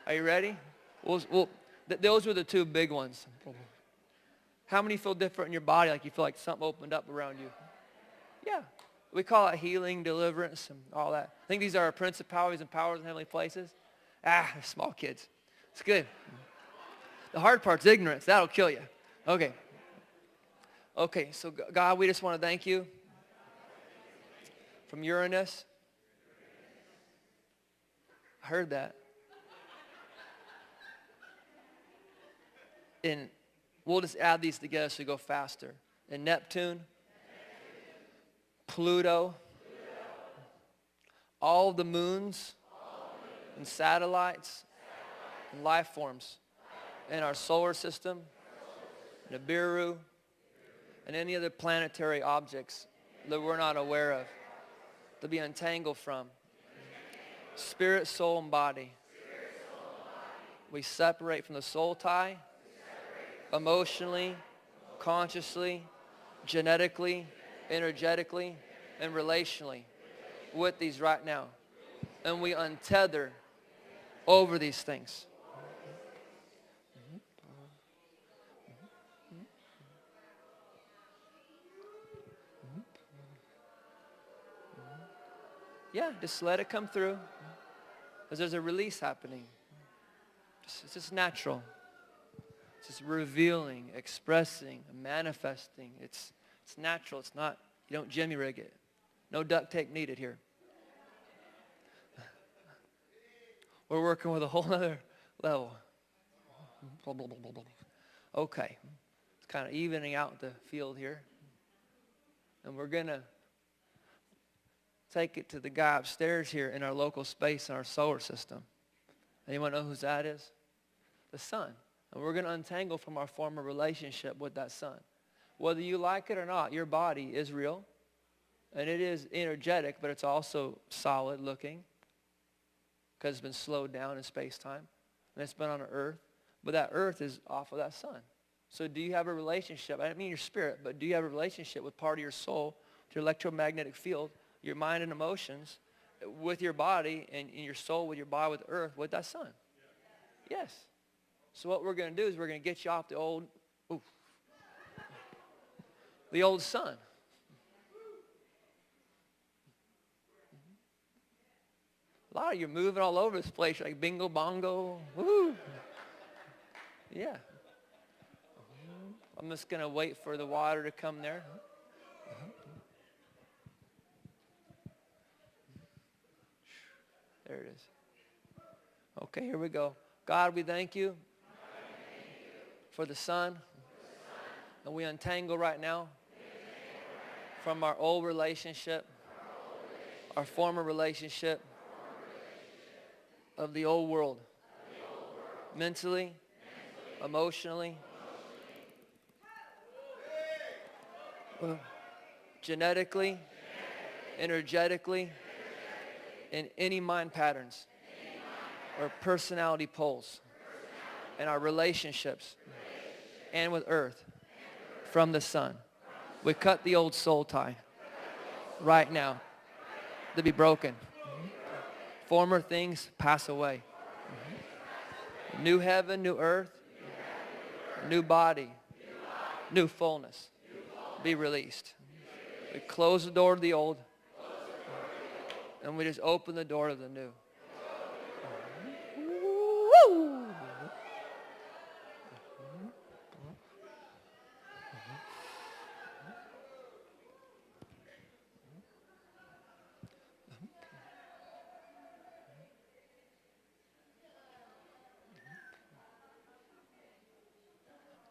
are you ready? Those were the two big ones. How many feel different in your body, like you feel like something opened up around you? Yeah, we call it healing, deliverance, and all that. I think these are our principalities and powers in heavenly places. They're small kids. It's good. The hard part's ignorance. That'll kill you. Okay. Okay, so God, we just want to thank you from Uranus. I heard that. And we'll just add these together so we go faster. And Neptune, Pluto, all the moons and satellites and life forms in our solar system, Nibiru, and any other planetary objects that we're not aware of, to be untangled from. Spirit, soul, and body. We separate from the soul tie, emotionally, consciously, genetically, energetically, and relationally with these right now. And we untether over these things. Yeah, just let it come through. Because there's a release happening. It's just natural. It's just revealing, expressing, manifesting. It's natural. It's not, you don't jimmy rig it. No duct tape needed here. We're working with a whole other level. Okay. It's kind of evening out the field here. And we're going to take it to the guy upstairs here in our local space in our solar system. Anyone know who that is? The sun. And we're going to untangle from our former relationship with that sun. Whether you like it or not, your body is real. And it is energetic, but it's also solid looking. Because it's been slowed down in space-time. And it's been on earth. But that earth is off of that sun. So do you have a relationship? I don't mean your spirit, but do you have a relationship with part of your soul, your electromagnetic field, your mind and emotions, with your body and your soul with your body, with earth, with that sun? Yes. So what we're going to do is we're going to get you off the old sun. A lot of you are moving all over this place like bingo bongo. Woo. Yeah. I'm just going to wait for the water to come there. There it is. Okay, here we go. God, we thank you for the sun. And we untangle right now from our old relationship, our former relationship of the old world. Mentally, emotionally, genetically, energetically, in any mind patterns or personality poles in our relationships and with earth from the sun. We cut the old soul tie right now to be broken. Former things pass away. New heaven, new earth, new body, new fullness be released. We close the door to the old and we just open the door to the new. Woo!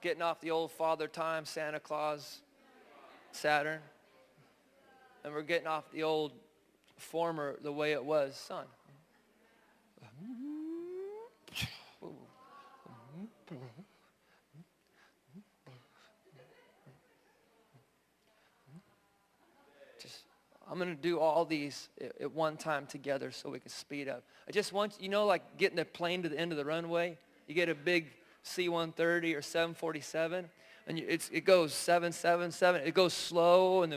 Getting off the old Father Time, Santa Claus, Saturn. And we're getting off the old former, the way it was, Son. I'm going to do all these at one time together so we can speed up. I just want, like getting the plane to the end of the runway. You get a big C-130 or 747, and it goes 777. It goes slow, and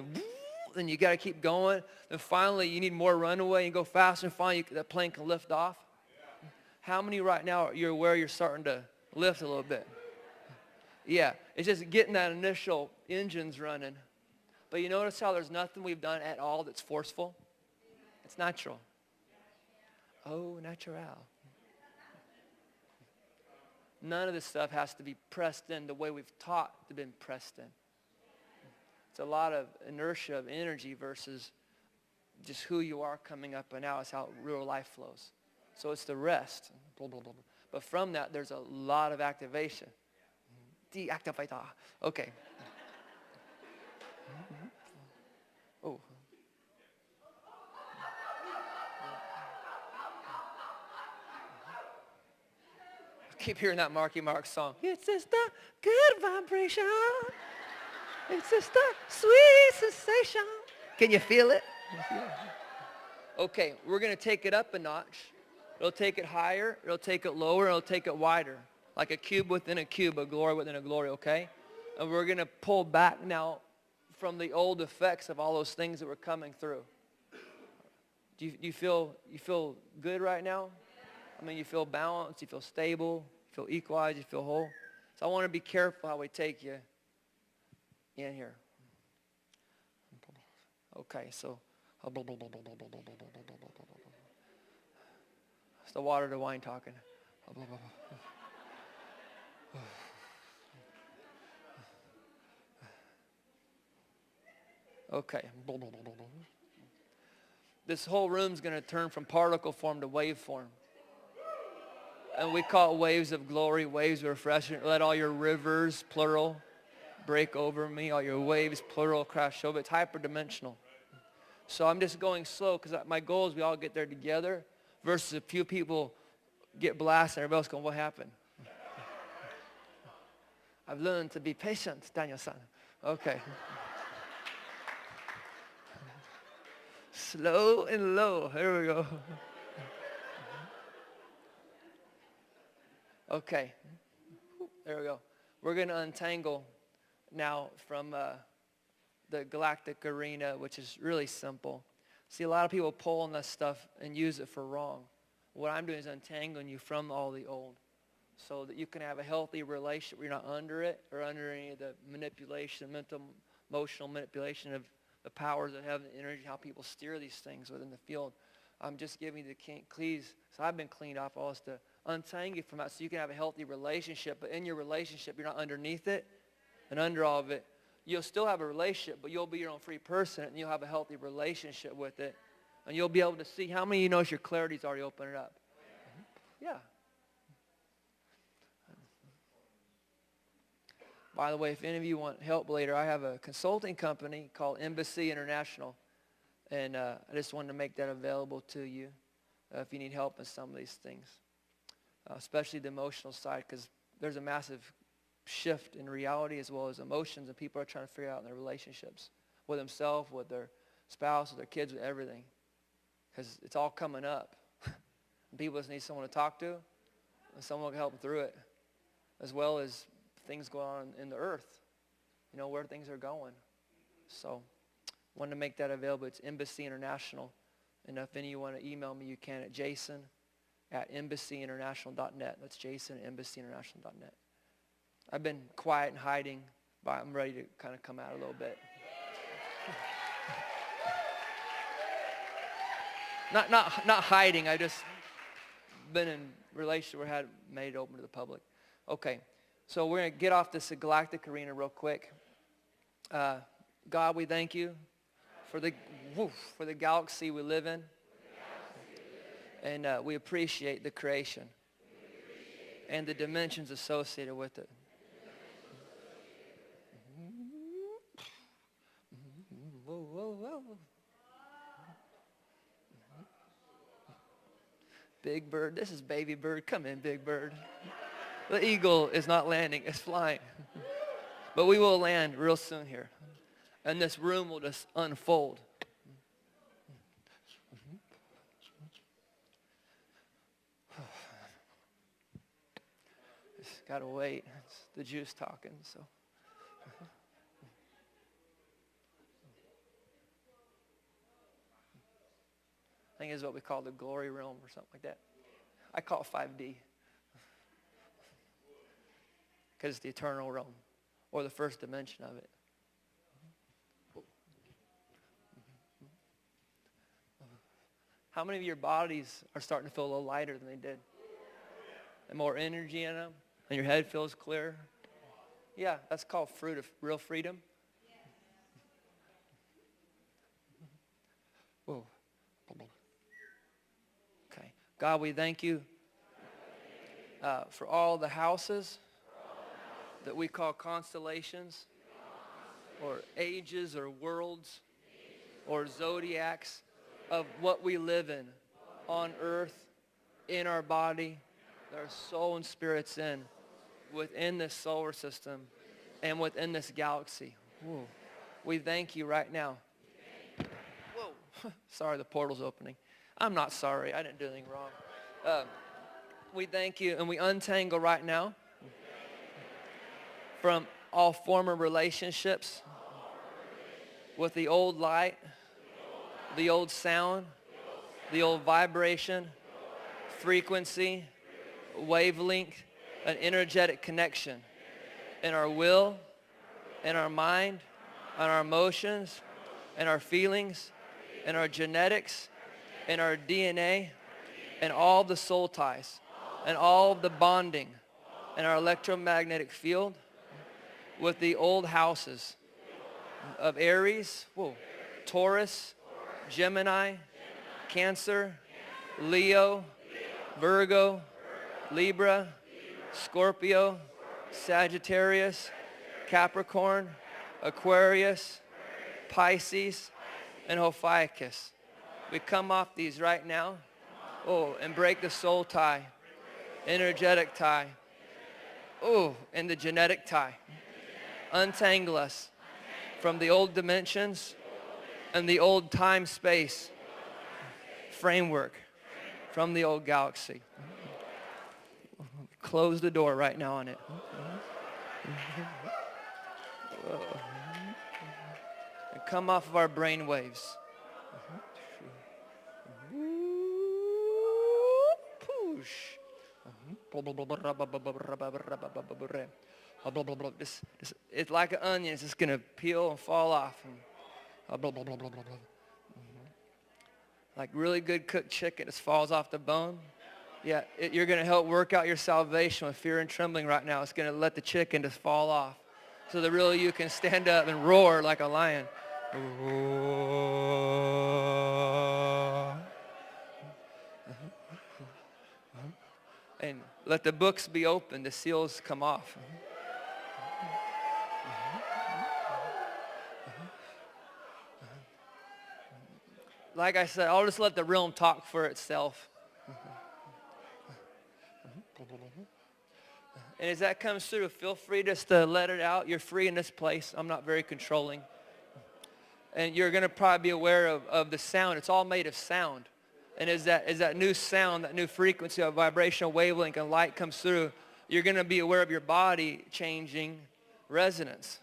then you got to keep going. Then finally, you need more runway and go faster, and finally that plane can lift off. How many right now you're aware you're starting to lift a little bit? Yeah, it's just getting that initial engines running. But you notice how there's nothing we've done at all that's forceful? It's natural. Oh, natural. None of this stuff has to be pressed in the way we've taught to be pressed in. It's a lot of inertia of energy versus just who you are coming up and out is how real life flows. So it's the rest. But from that, there's a lot of activation. Deactivate. Okay. Oh. I keep hearing that Marky Mark song. It's just a good vibration. It's just a sweet sensation. Can you feel it? Okay, we're going to take it up a notch. It'll take it higher. It'll take it lower. It'll take it wider. Like a cube within a cube, a glory within a glory, okay? And we're going to pull back now from the old effects of all those things that were coming through. Do you feel good right now? I mean, you feel balanced, you feel stable, you feel equalized, you feel whole. So I want to be careful how we take you in here. Okay, so it's the water to wine talking. Okay. This whole room's going to turn from particle form to wave form. And we call it waves of glory, waves of refreshment. Let all your rivers, plural, break over me. All your waves, plural, crash over. It's hyperdimensional. So I'm just going slow because my goal is we all get there together versus a few people get blasted and everybody else going, what happened? I've learned to be patient, Daniel-san. Okay. Slow and low. Here we go. Okay. There we go. We're going to untangle now from the galactic arena, which is really simple. See, a lot of people pull on this stuff and use it for wrong. What I'm doing is untangling you from all the old so that you can have a healthy relationship where you're not under it or under any of the manipulation, mental, emotional manipulation of the powers that have the energy, how people steer these things within the field. I'm just giving you the keys. So I've been cleaned off all this to untangle you from that so you can have a healthy relationship. But in your relationship, you're not underneath it and under all of it. You'll still have a relationship, but you'll be your own free person, and you'll have a healthy relationship with it. And you'll be able to see how many of you notice your clarity's already opening up. Yeah. By the way, if any of you want help later, I have a consulting company called Embassy International. And I just wanted to make that available to you if you need help in some of these things, especially the emotional side, because there's a massive shift in reality as well as emotions, and people are trying to figure out in their relationships with themselves, with their spouse, with their kids, with everything, because it's all coming up. And people just need someone to talk to, and someone can help them through it, as well as things going on in the earth, where things are going. So wanted to make that available. It's Embassy International. And if any of you want to email me, you can at jason@embassyinternational.net. That's jason@embassyinternational.net. I've been quiet and hiding, but I'm ready to kind of come out a little bit. Not hiding. I just been in relationship where I had made it open to the public. Okay, so we're going to get off this galactic arena real quick. God, we thank you for the galaxy we live in. And we appreciate the creation and the dimensions associated with it. Big bird, this is baby bird. Come in, big bird. The eagle is not landing, it's flying. But we will land real soon here. And this room will just unfold. Just gotta wait. It's the juice talking, so. I think it's what we call the glory realm or something like that. I call it 5D. Because it's the eternal realm, or the first dimension of it. How many of your bodies are starting to feel a little lighter than they did? And more energy in them? And your head feels clear? Yeah, that's called fruit of real freedom. Whoa. Okay. God, we thank you for all the houses that we call constellations, or ages, or worlds, or zodiacs of what we live in on earth, in our body, our soul and spirit's in, within this solar system, and within this galaxy. Whoa. We thank you right now. Whoa. Sorry, the portal's opening. I'm not sorry. I didn't do anything wrong. We thank you, and we untangle right now from all former relationships with the old light, the old sound, the old vibration, frequency, wavelength, an energetic connection in our will, in our mind, in our emotions, in our feelings, in our genetics, in our DNA, and all the soul ties, and all the bonding in our electromagnetic field with the old houses of Aries, Taurus, Gemini, Cancer, Leo, Virgo, Libra, Scorpio, Sagittarius, Capricorn, Aquarius, Pisces, and Ophiuchus. We come off these right now. And break the soul tie, energetic tie. And the genetic tie. Untangle us from the old dimensions and the old time-space framework from the old galaxy. Close the door right now on it. And come off of our brain waves. It's like an onion. It's just going to peel and fall off. Like really good cooked chicken just falls off the bone. Yeah, you're going to help work out your salvation with fear and trembling right now. It's going to let the chicken just fall off so that really you can stand up and roar like a lion. And let the books be open, the seals come off. Like I said, I'll just let the realm talk for itself. And as that comes through, feel free just to let it out. You're free in this place. I'm not very controlling. And you're going to probably be aware of the sound. It's all made of sound. And as that new sound, that new frequency of vibrational wavelength and light comes through, you're going to be aware of your body changing resonance.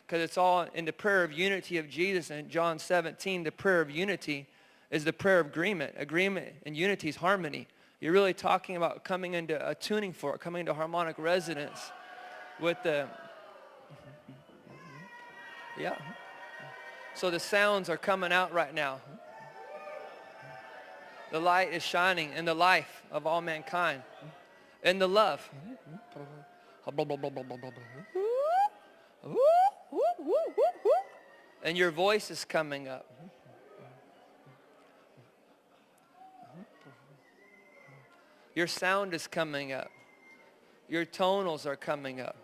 Because it's all in the prayer of unity of Jesus. In John 17, the prayer of unity is the prayer of agreement. Agreement and unity is harmony. You're really talking about coming into a tuning fork, coming into harmonic resonance with the, yeah. So the sounds are coming out right now. The light is shining in the life of all mankind. In the love. And your voice is coming up. Your sound is coming up. Your tonals are coming up.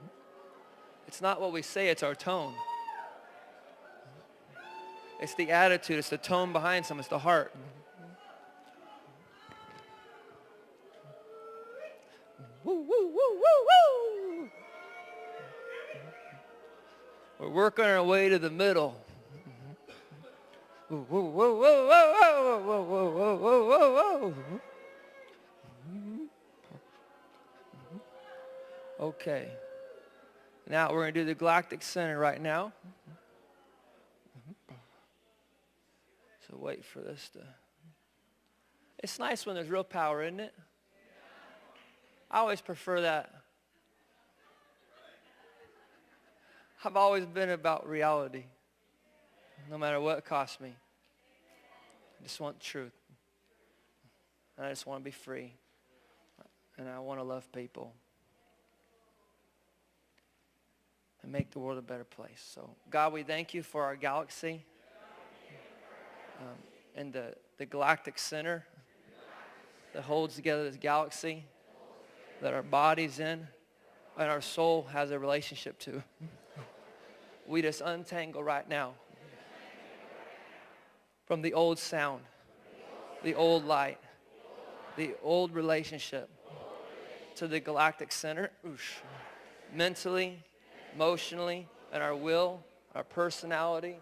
It's not what we say, it's our tone. It's the attitude, it's the tone behind something, it's the heart. Woo, woo, woo, woo, woo. We're working our way to the middle. Woo, woo, woo, woo, woo, woo, woo, woo, woo, woo, woo. Okay. Now we're going to do the galactic center right now. So wait for this to... It's nice when there's real power, isn't it? I always prefer that. I've always been about reality, no matter what it costs me. I just want truth. And I just want to be free. And I want to love people. And make the world a better place. So, God, we thank you for our galaxy and the galactic center that holds together this galaxy that our body's in and our soul has a relationship to. We just untangle right now from the old sound, the old light, the old relationship to the galactic center, mentally, emotionally, and our will, our personality,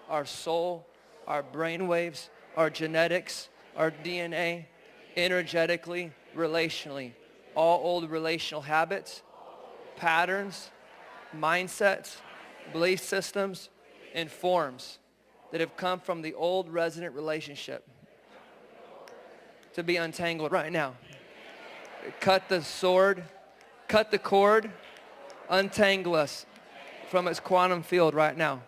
our soul, our brain waves, our genetics, our DNA, energetically, relationally. All old relational habits, patterns, mindsets, belief systems, and forms that have come from the old resonant relationship to be untangled right now. Cut the sword, cut the cord, untangle us from its quantum field right now.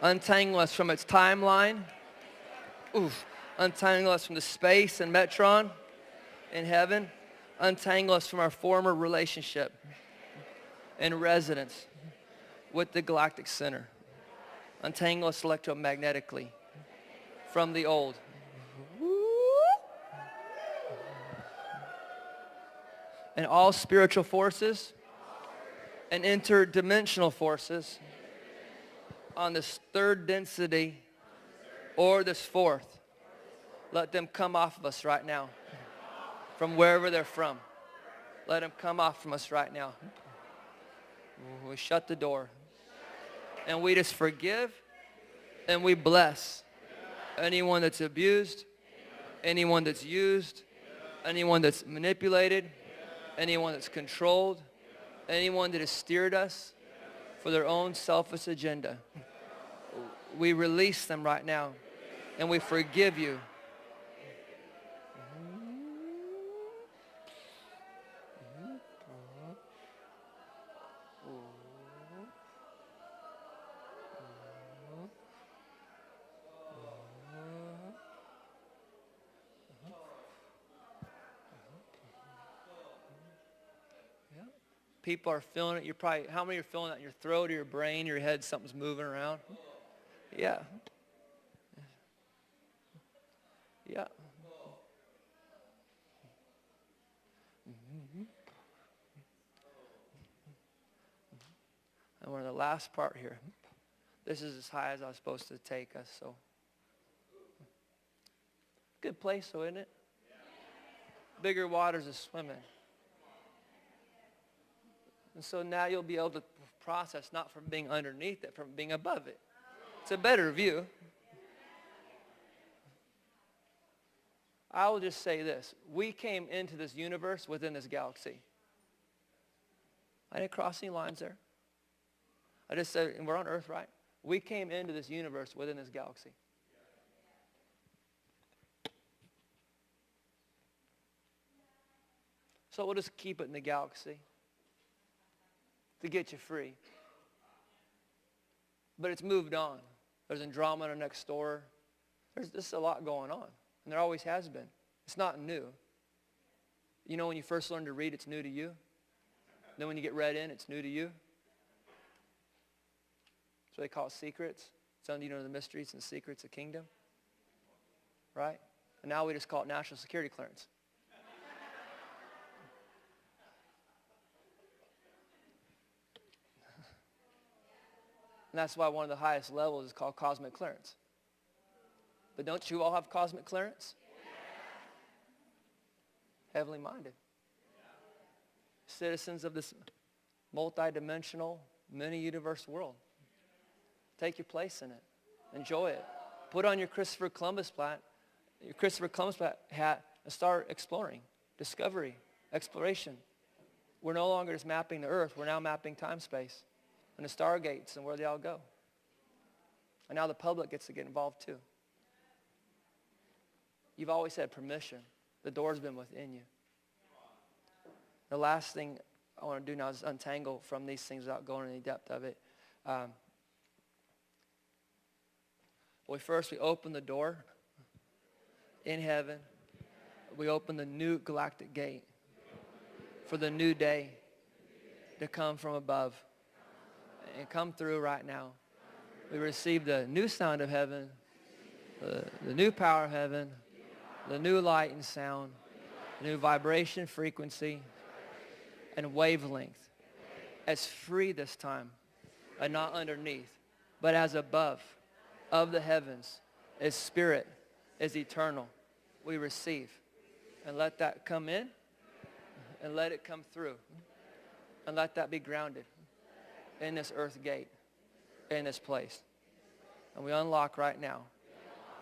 Untangle us from its timeline. Untangle us from the space and metron in heaven. Untangle us from our former relationship and resonance with the galactic center. Untangle us electromagnetically from the old. And all spiritual forces and interdimensional forces on this third density or this fourth, let them come off of us right now from wherever they're from. Let them come off from us right now. We shut the door and we just forgive and we bless anyone that's abused, anyone that's used, anyone that's manipulated, anyone that's controlled, anyone that has steered us for their own selfish agenda. We release them right now and we forgive you. People are feeling it. You're probably, how many are feeling that in your throat or your brain, your head, something's moving around? Yeah. Yeah. And we're in the last part here. This is as high as I was supposed to take us, so. Good place, though, isn't it? Bigger waters to swim in. And so now you'll be able to process not from being underneath it, from being above it. It's a better view. I will just say this. We came into this universe within this galaxy. I didn't cross any lines there. I just said, and we're on Earth, right? We came into this universe within this galaxy. So we'll just keep it in the galaxy to get you free. But it's moved on. There's Andromeda next door. There's just a lot going on. And there always has been. It's not new. You know, when you first learn to read, it's new to you. Then when you get read in, it's new to you. That's what they call it, secrets. It's under, the mysteries and secrets of kingdom. Right? And now we just call it national security clearance. And that's why one of the highest levels is called cosmic clearance. But don't you all have cosmic clearance? Yeah. Heavenly minded. Yeah. Citizens of this multi-dimensional, many-universe world. Take your place in it. Enjoy it. Put on your Christopher Columbus hat and start exploring. Discovery. Exploration. We're no longer just mapping the earth. We're now mapping time-space. And the stargates and where they all go. And now the public gets to get involved too. You've always had permission. The door's been within you. The last thing I want to do now is untangle from these things without going into any depth of it. We open the door in heaven. We open the new galactic gate for the new day to come from above. And come through right now. We receive the new sound of heaven, the new power of heaven, the new light and sound, the new vibration, frequency, and wavelength. As free this time, and not underneath, but as above, of the heavens, as spirit, as eternal. We receive. And let that come in, and let it come through. And let that be grounded in this earth gate, in this place. And we unlock right now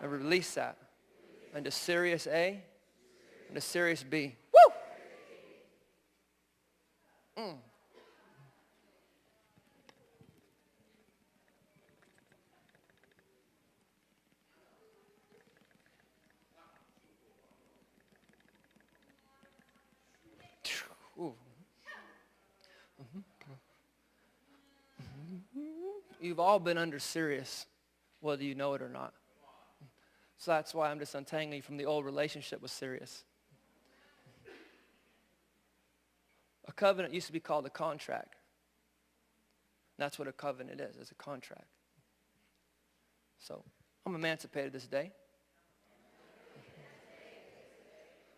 and release that into Sirius A and to Sirius B. Woo! Ooh. You've all been under Sirius, whether you know it or not. So that's why I'm just untangling from the old relationship with Sirius. A covenant used to be called a contract. That's what a covenant is. It's a contract. So I'm emancipated this day.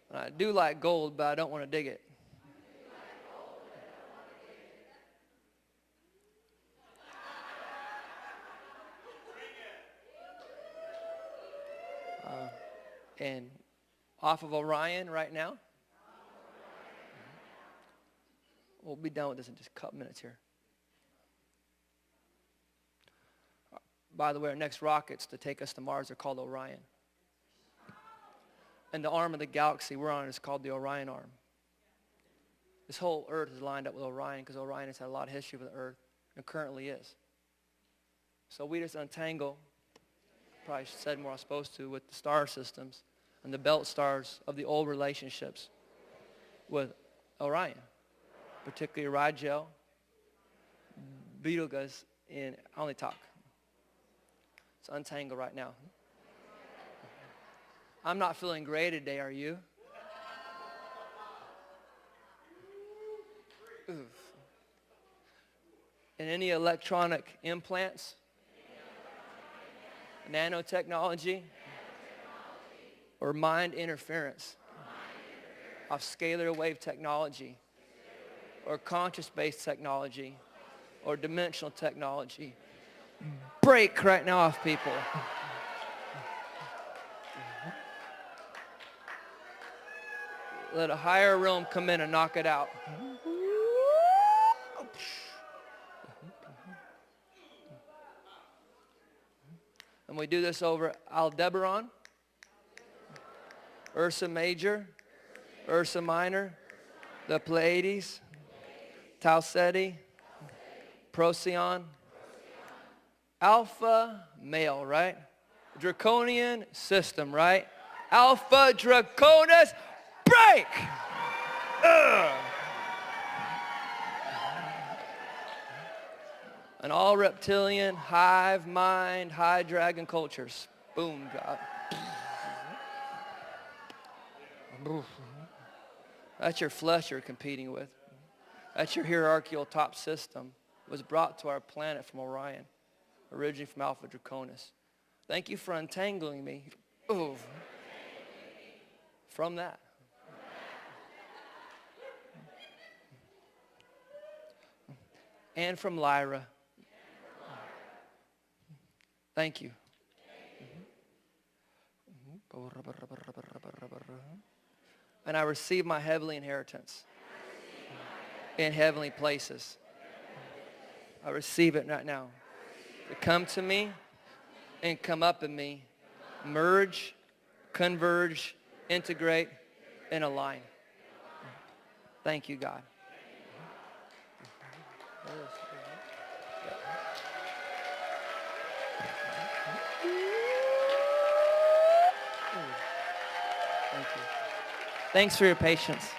And I do like gold, but I don't want to dig it. And off of Orion right now. We'll be done with this in just a couple minutes here. By the way, our next rockets to take us to Mars are called Orion. And the arm of the galaxy we're on is called the Orion arm. This whole Earth is lined up with Orion because Orion has had a lot of history with the Earth and currently is. So we just untangle, probably said more I was supposed to, with the star systems and the belt stars of the old relationships with Orion, particularly Rigel, Betelgeuse, and I only talk. It's untangled right now. I'm not feeling great today, are you? Oof. and any electronic implants, nanotechnology, or mind interference of scalar wave technology, or conscious-based technology, or dimensional technology. Break right now off people. Let a higher realm come in and knock it out. And we do this over Aldebaran, Ursa Major, Ursa Minor, the Pleiades, Tau Ceti, Procyon, Alpha male, right? Draconian system, right? Alpha Draconis, break! And all reptilian, hive mind, high dragon cultures. Boom, God. That's your flesh you're competing with. That's your hierarchical top system. It was brought to our planet from Orion, originally from Alpha Draconis. Thank you for untangling me from that. And from Lyra. Thank you. And I receive my heavenly inheritance in heavenly places. I receive it right now. To come to me and come up in me. Merge, converge, integrate, and align. Thank you, God. Thank you. Thanks for your patience.